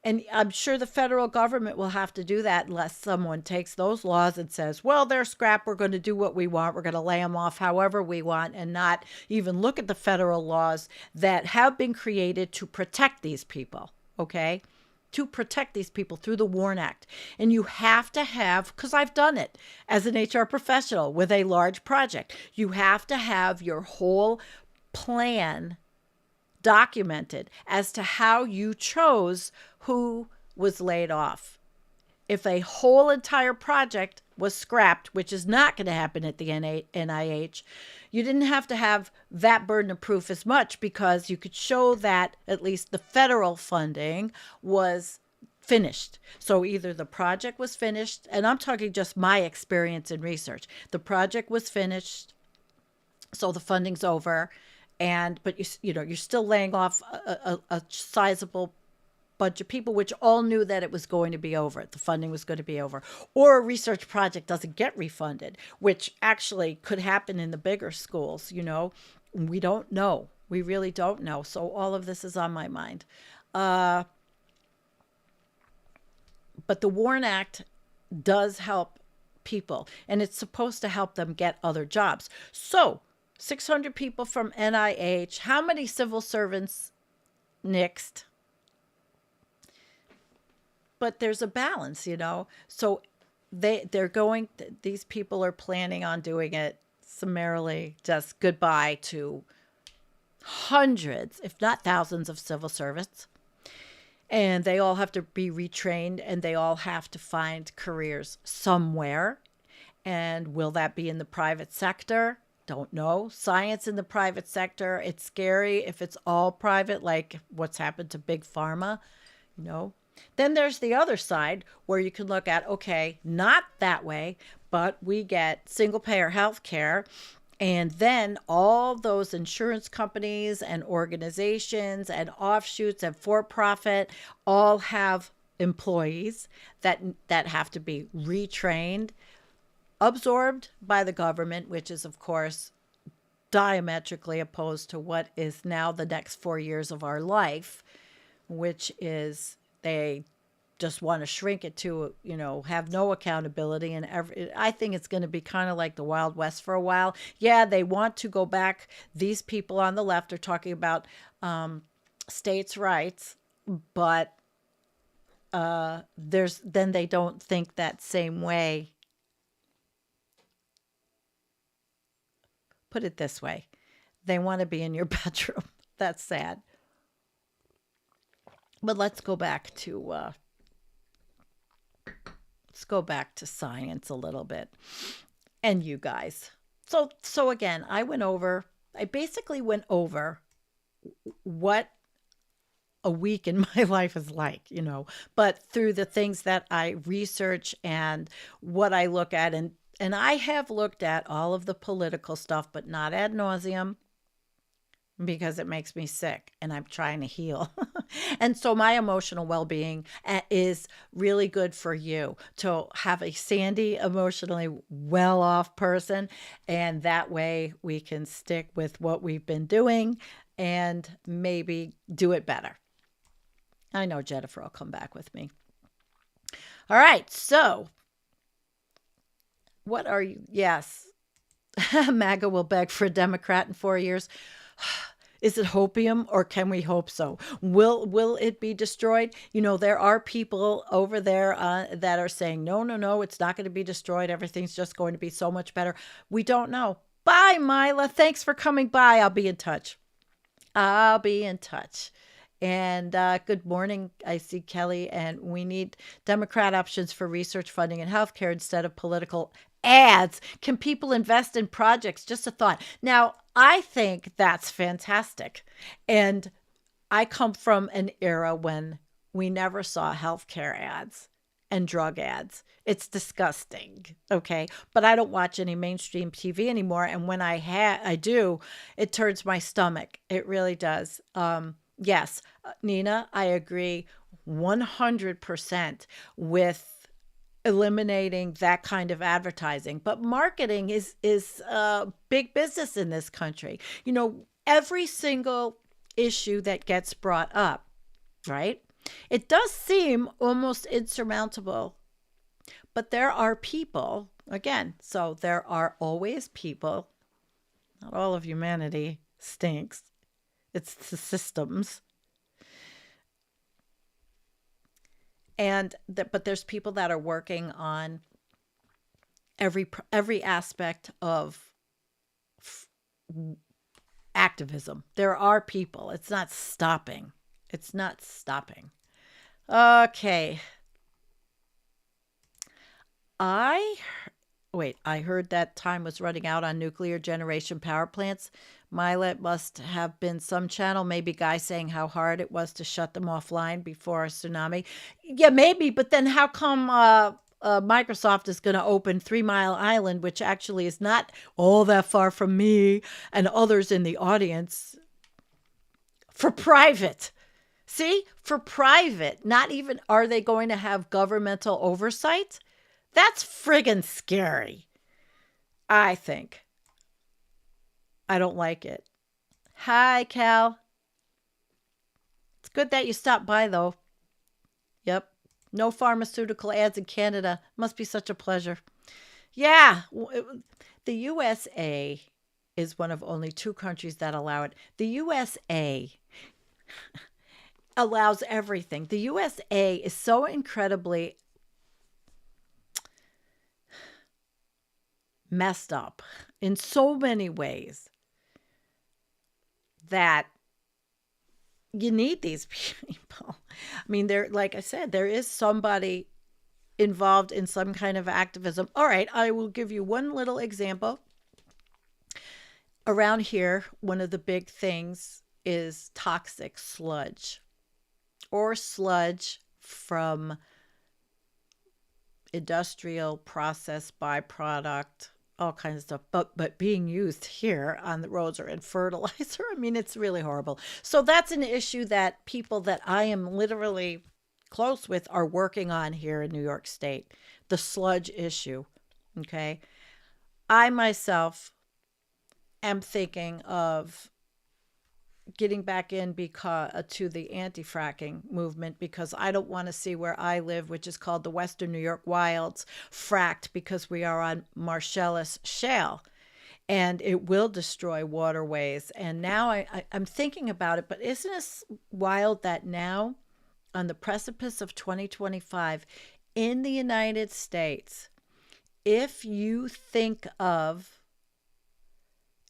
And I'm sure the federal government will have to do that unless someone takes those laws and says, well, they're scrap. We're going to do what we want. We're going to lay them off however we want and not even look at the federal laws that have been created to protect these people. Okay? To protect these people through the WARN Act. And you have to have, because I've done it as an HR professional with a large project, you have to have your whole plan documented as to how you chose who was laid off. If a whole entire project was scrapped, which is not going to happen at the NIH, you didn't have to have that burden of proof as much because you could show that at least the federal funding was finished. So either the project was finished, and I'm talking just my experience in research. The project was finished, so the funding's over, but you're still laying off a sizable bunch of people, which all knew that it was going to be over. The funding was going to be over. Or a research project doesn't get refunded, which actually could happen in the bigger schools. We don't know. We really don't know. So all of this is on my mind. But the WARN Act does help people, and it's supposed to help them get other jobs. So 600 people from NIH. How many civil servants nixed? But there's a balance, So these people are planning on doing it summarily, just goodbye to hundreds, if not thousands of civil servants. And they all have to be retrained and they all have to find careers somewhere. And will that be in the private sector? Don't know. Science in the private sector, it's scary if it's all private, like what's happened to big pharma, Then there's the other side where you can look at, okay, not that way, but we get single payer health care. And then all those insurance companies and organizations and offshoots and for-profit all have employees that have to be retrained, absorbed by the government, which is, of course, diametrically opposed to what is now the next 4 years of our life, which is they just want to shrink it to, have no accountability. And I think it's going to be kind of like the Wild West for a while. Yeah, they want to go back. These people on the left are talking about states' rights, but then they don't think that same way. Put it this way. They want to be in your bedroom. That's sad. But let's go back to science a little bit, and you guys. So again, I basically went over what a week in my life is like, but through the things that I research and what I look at, and I have looked at all of the political stuff, but not ad nauseum, because it makes me sick and I'm trying to heal. And so my emotional well-being is really good for you to have a sandy, emotionally well-off person. And that way we can stick with what we've been doing and maybe do it better. I know Jennifer will come back with me. All right. So what are you? Yes. MAGA will beg for a Democrat in 4 years. Is it hopium, or can we hope so? Will it be destroyed? There are people over there that are saying, no, no, no, it's not going to be destroyed. Everything's just going to be so much better. We don't know. Bye, Mila. Thanks for coming by. I'll be in touch. I'll be in touch. And good morning. I see Kelly, and we need Democrat options for research funding and healthcare instead of political ads. Can people invest in projects? Just a thought. Now, I think that's fantastic. And I come from an era when we never saw healthcare ads and drug ads. It's disgusting. Okay. But I don't watch any mainstream TV anymore. And when I do, it turns my stomach. It really does. Yes, Nina, I agree 100% with eliminating that kind of advertising. But marketing is big business in this country. Every single issue that gets brought up, right? It does seem almost insurmountable, but there are people, again, so there are always people, not all of humanity stinks. It's the systems. But there's people that are working on every aspect of activism. There are people. It's not stopping. It's not stopping. Okay. I heard that time was running out on nuclear generation power plants. Milet must have been some channel, maybe guy saying how hard it was to shut them offline before a tsunami. Yeah, maybe, but then how come Microsoft is going to open 3 Mile Island, which actually is not all that far from me and others in the audience, for private? See, for private, not even are they going to have governmental oversight? That's friggin' scary, I think. I don't like it. Hi, Cal. It's good that you stopped by, though. Yep. No pharmaceutical ads in Canada. Must be such a pleasure. Yeah. The USA is one of only 2 countries that allow it. The USA allows everything. The USA is so incredibly messed up in so many ways that you need these people. I mean, like I said, there is somebody involved in some kind of activism. All right, I will give you one little example. Around here, one of the big things is toxic sludge or sludge from industrial process byproduct, all kinds of stuff, but being used here on the roads or in fertilizer. I mean, it's really horrible. So that's an issue that people that I am literally close with are working on here in New York State, the sludge issue. Okay. I myself am thinking of getting back in to the anti-fracking movement, because I don't want to see where I live, which is called the Western New York Wilds, fracked, because we are on Marcellus shale and it will destroy waterways. And now I'm thinking about it, but isn't it wild that now on the precipice of 2025 in the United States, if you think of,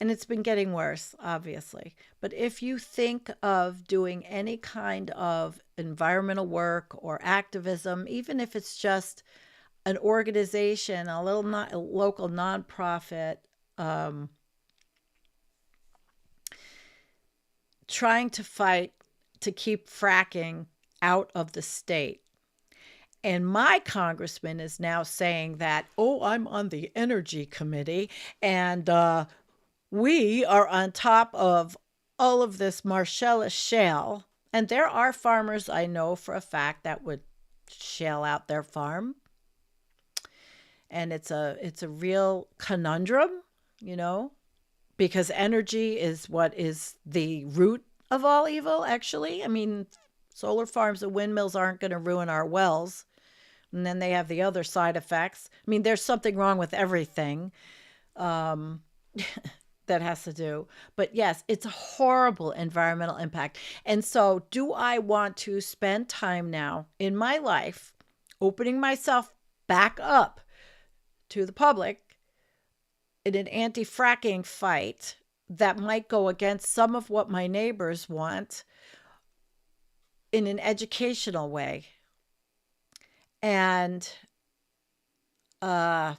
and it's been getting worse, obviously, but if you think of doing any kind of environmental work or activism, even if it's just an organization, a local nonprofit, trying to fight to keep fracking out of the state. And my congressman is now saying that, oh, I'm on the energy committee, and we are on top of all of this Marcellus shale. And there are farmers I know for a fact that would shell out their farm. And it's a real conundrum, because energy is what is the root of all evil, actually. I mean, solar farms and windmills aren't going to ruin our wells. And then they have the other side effects. I mean, there's something wrong with everything. that has to do. But yes, it's a horrible environmental impact. And so, do I want to spend time now in my life opening myself back up to the public in an anti fracking fight that might go against some of what my neighbors want in an educational way? And uh,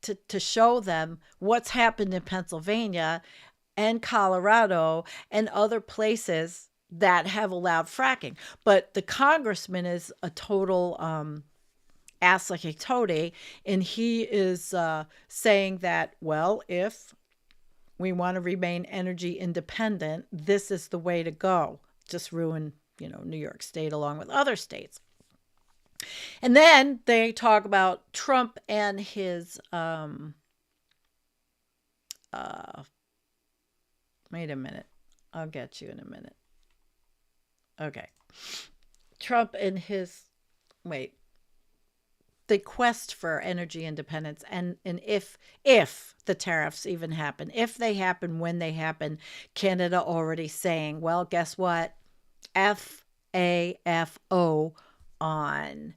to show them what's happened in Pennsylvania and Colorado and other places that have allowed fracking. But the congressman is a total ass like a toady, and he is saying that, well, if we want to remain energy independent, this is the way to go. Just ruin, New York State along with other states. And then they talk about Trump and his wait a minute. I'll get you in a minute. Okay. Trump and his wait. The quest for energy independence, and if the tariffs even happen, if they happen, when they happen, Canada already saying, well, guess what? FAFO on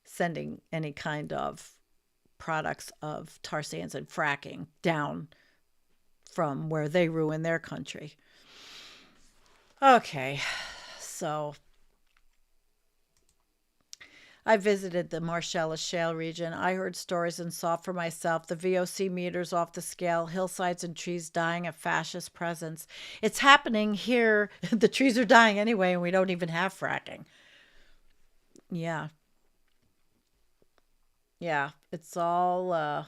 sending any kind of products of tar sands and fracking down from where they ruin their country. Okay, so I visited the Marcellus Shale region. I heard stories and saw for myself the VOC meters off the scale, hillsides and trees dying of fascist presence. It's happening here. The trees are dying anyway, and we don't even have fracking. Yeah. Yeah. It's all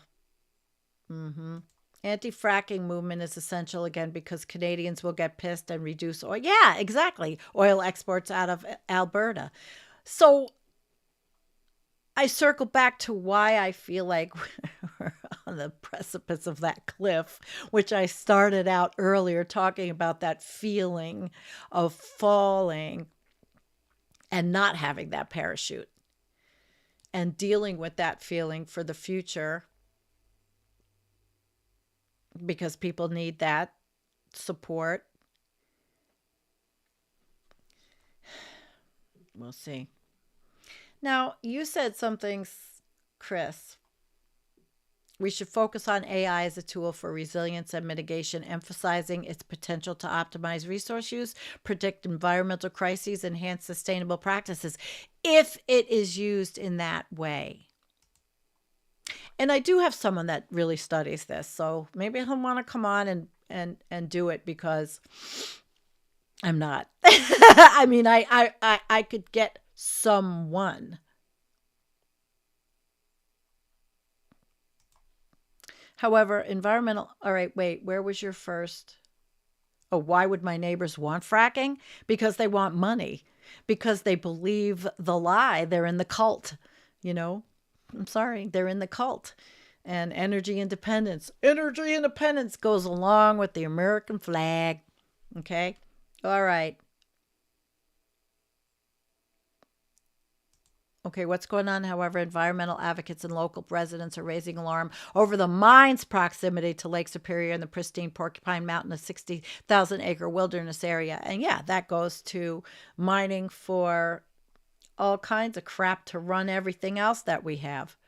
anti-fracking movement is essential again because Canadians will get pissed and reduce oil. Yeah, exactly. Oil exports out of Alberta. So I circle back to why I feel like we're on the precipice of that cliff, which I started out earlier talking about, that feeling of falling and not having that parachute and dealing with that feeling for the future, because people need that support. We'll see. Now, you said something, Chris. We should focus on AI as a tool for resilience and mitigation, emphasizing its potential to optimize resource use, predict environmental crises, enhance sustainable practices, if it is used in that way. And I do have someone that really studies this, so maybe he'll want to come on and do it, because I'm not. I mean, I could get someone. However, environmental. All right, wait, where was your first? Oh, why would my neighbors want fracking? Because they want money. Because they believe the lie. They're in the cult. I'm sorry, they're in the cult. And energy independence. Energy independence goes along with the American flag. Okay? All right. Okay, what's going on? However, environmental advocates and local residents are raising alarm over the mine's proximity to Lake Superior and the pristine Porcupine Mountain, a 60,000-acre wilderness area. And yeah, that goes to mining for all kinds of crap to run everything else that we have.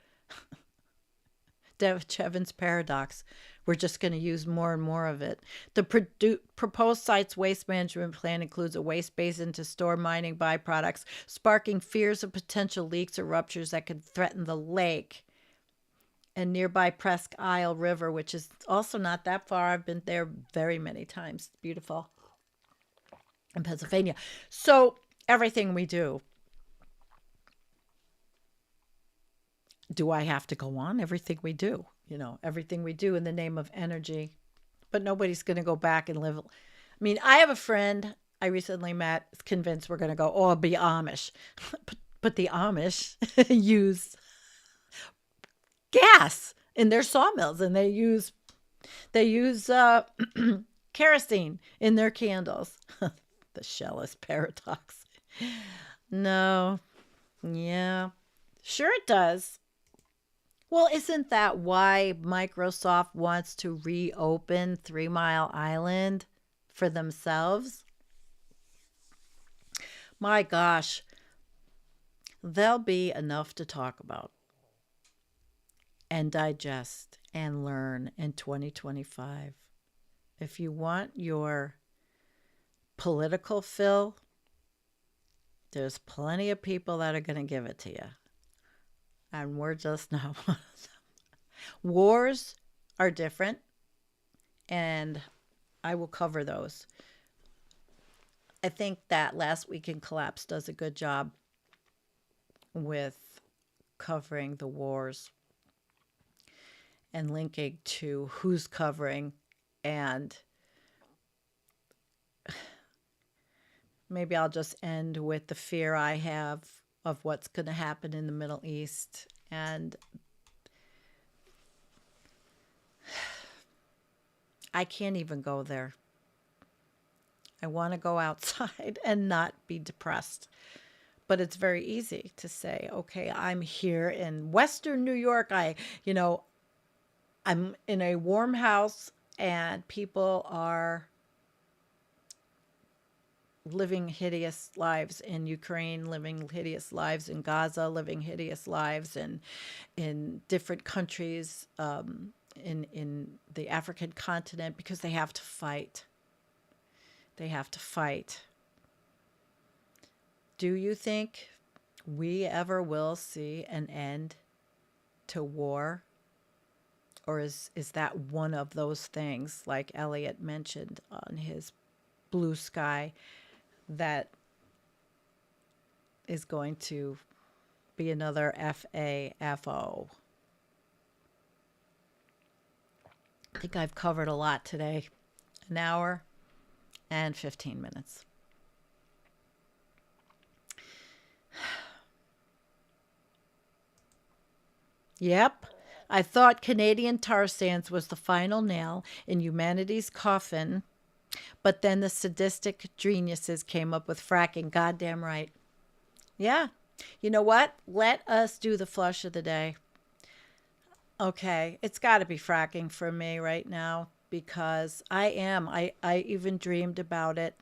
Chevin's paradox. We're just going to use more and more of it. The proposed site's waste management plan includes a waste basin to store mining byproducts, sparking fears of potential leaks or ruptures that could threaten the lake and nearby Presque Isle River, which is also not that far. I've been there very many times. It's beautiful in Pennsylvania. So everything we do I have to go on? Everything we do, everything we do in the name of energy. But nobody's going to go back and live. I mean, I have a friend I recently met, convinced we're going to go, oh, I'll be Amish. But the Amish use gas in their sawmills, and they use kerosene in their candles. The Shell's paradox. No. Yeah. Sure it does. Well, isn't that why Microsoft wants to reopen 3 Mile Island for themselves? My gosh, there'll be enough to talk about and digest and learn in 2025. If you want your political fill, there's plenty of people that are going to give it to you. And we're just not one of them. Wars are different, and I will cover those. I think that Last Week in Collapse does a good job with covering the wars and linking to who's covering, and maybe I'll just end with the fear I have of what's going to happen in the Middle East. And I can't even go there. I want to go outside and not be depressed. But it's very easy to say, okay, I'm here in Western New York. I'm in a warm house and people are living hideous lives in Ukraine, living hideous lives in Gaza, living hideous lives in different countries in the African continent, because they have to fight. They have to fight. Do you think we ever will see an end to war? Or is that one of those things, like Eliot mentioned on his Blue Sky, that is going to be another FAFO? I think I've covered a lot today. An hour and 15 minutes. Yep. I thought Canadian tar sands was the final nail in humanity's coffin, but then the sadistic geniuses came up with fracking. Goddamn right. Yeah. You know what? Let us do the flush of the day. Okay. It's got to be fracking for me right now, because I even dreamed about it.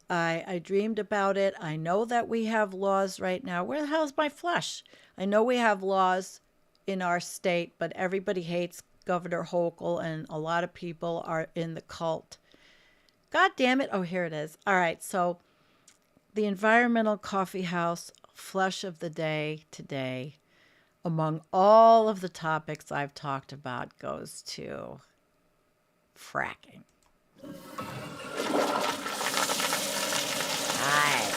I dreamed about it. I know that we have laws right now. Where the hell's my flush? I know we have laws in our state, but everybody hates Governor Hochul, and a lot of people are in the cult. God damn it. Oh, here it is. All right. So the Environmental Coffee House flush of the day today, among all of the topics I've talked about, goes to fracking. Hi.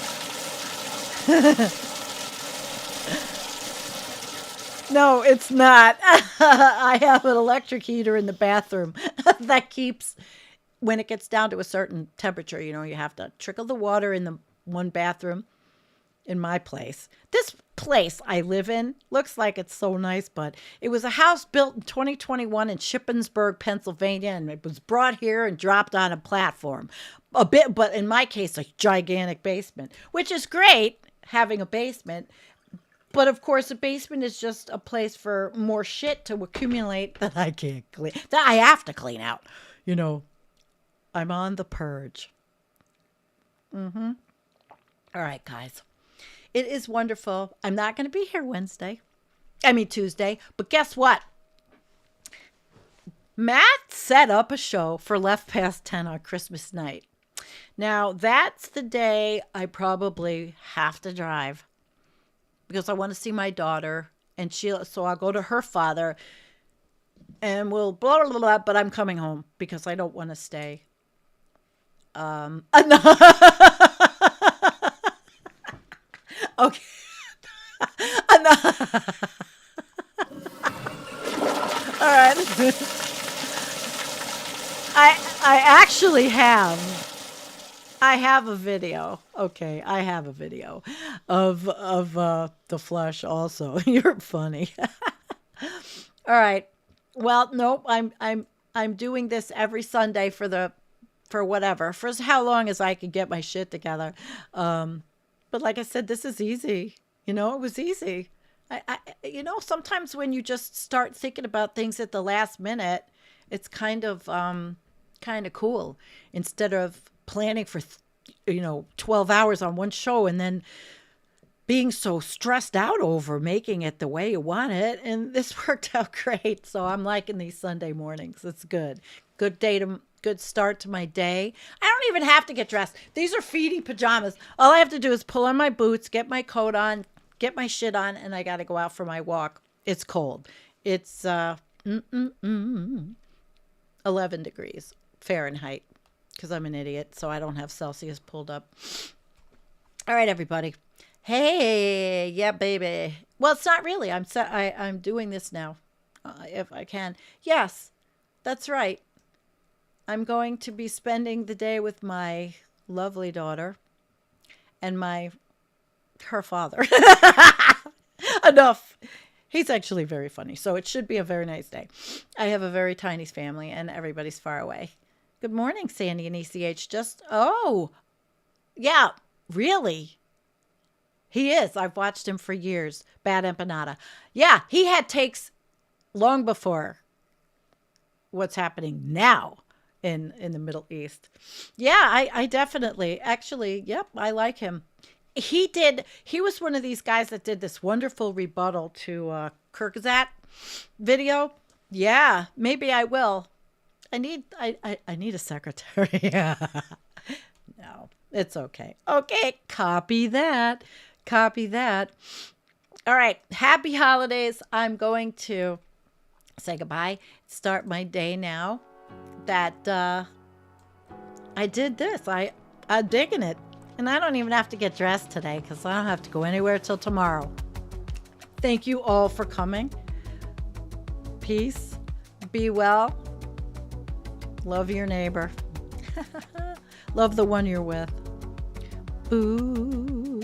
No, it's not. I have an electric heater in the bathroom that keeps, when it gets down to a certain temperature, you have to trickle the water in the one bathroom in my place. This place I live in looks like it's so nice, but it was a house built in 2021 in Shippensburg, Pennsylvania, and it was brought here and dropped on a platform. A bit, but in my case, a gigantic basement, which is great, having a basement. But of course, a basement is just a place for more shit to accumulate that I can't clean, that I have to clean out. I'm on the purge. All right, guys. It is wonderful. I'm not going to be here Tuesday. But guess what? Matt set up a show for Left Past 10 on Christmas night. Now, that's the day I probably have to drive, because I want to see my daughter, and so I'll go to her father, and we'll blah, blah, blah, but I'm coming home because I don't want to stay. Okay. All right. I actually have. I have a video. Okay, I have a video of the flush also. You're funny. All right. Well, nope. I'm doing this every Sunday for whatever, for how long as I can get my shit together. But like I said, this is easy. It was easy. Sometimes when you just start thinking about things at the last minute, it's kind of cool instead of planning for 12 hours on one show and then being so stressed out over making it the way you want it. And this worked out great. So I'm liking these Sunday mornings. It's good. Good start to my day. I don't even have to get dressed. These are feety pajamas. All I have to do is pull on my boots, get my coat on, get my shit on, and I got to go out for my walk. It's cold. It's 11 degrees Fahrenheit because I'm an idiot. So I don't have Celsius pulled up. All right, everybody. Hey, yeah, baby. Well, it's not really. I'm doing this now, if I can. Yes, that's right. I'm going to be spending the day with my lovely daughter and her father. Enough. He's actually very funny, so it should be a very nice day. I have a very tiny family, and everybody's far away. Good morning, Sandy and ECH. Yeah, really. He is. I've watched him for years. Bad empanada. Yeah, he had takes long before what's happening now in the Middle East. Yeah, I definitely. Actually, yep, I like him. He was one of these guys that did this wonderful rebuttal to Kyrgyzstan video. Yeah, maybe I will. I need a secretary. No, it's okay. Okay, copy that. All right, happy holidays. I'm going to say goodbye. Start my day now that I did this. I'm digging it. And I don't even have to get dressed today because I don't have to go anywhere till tomorrow. Thank you all for coming. Peace. Be well. Love your neighbor. Love the one you're with. Boo.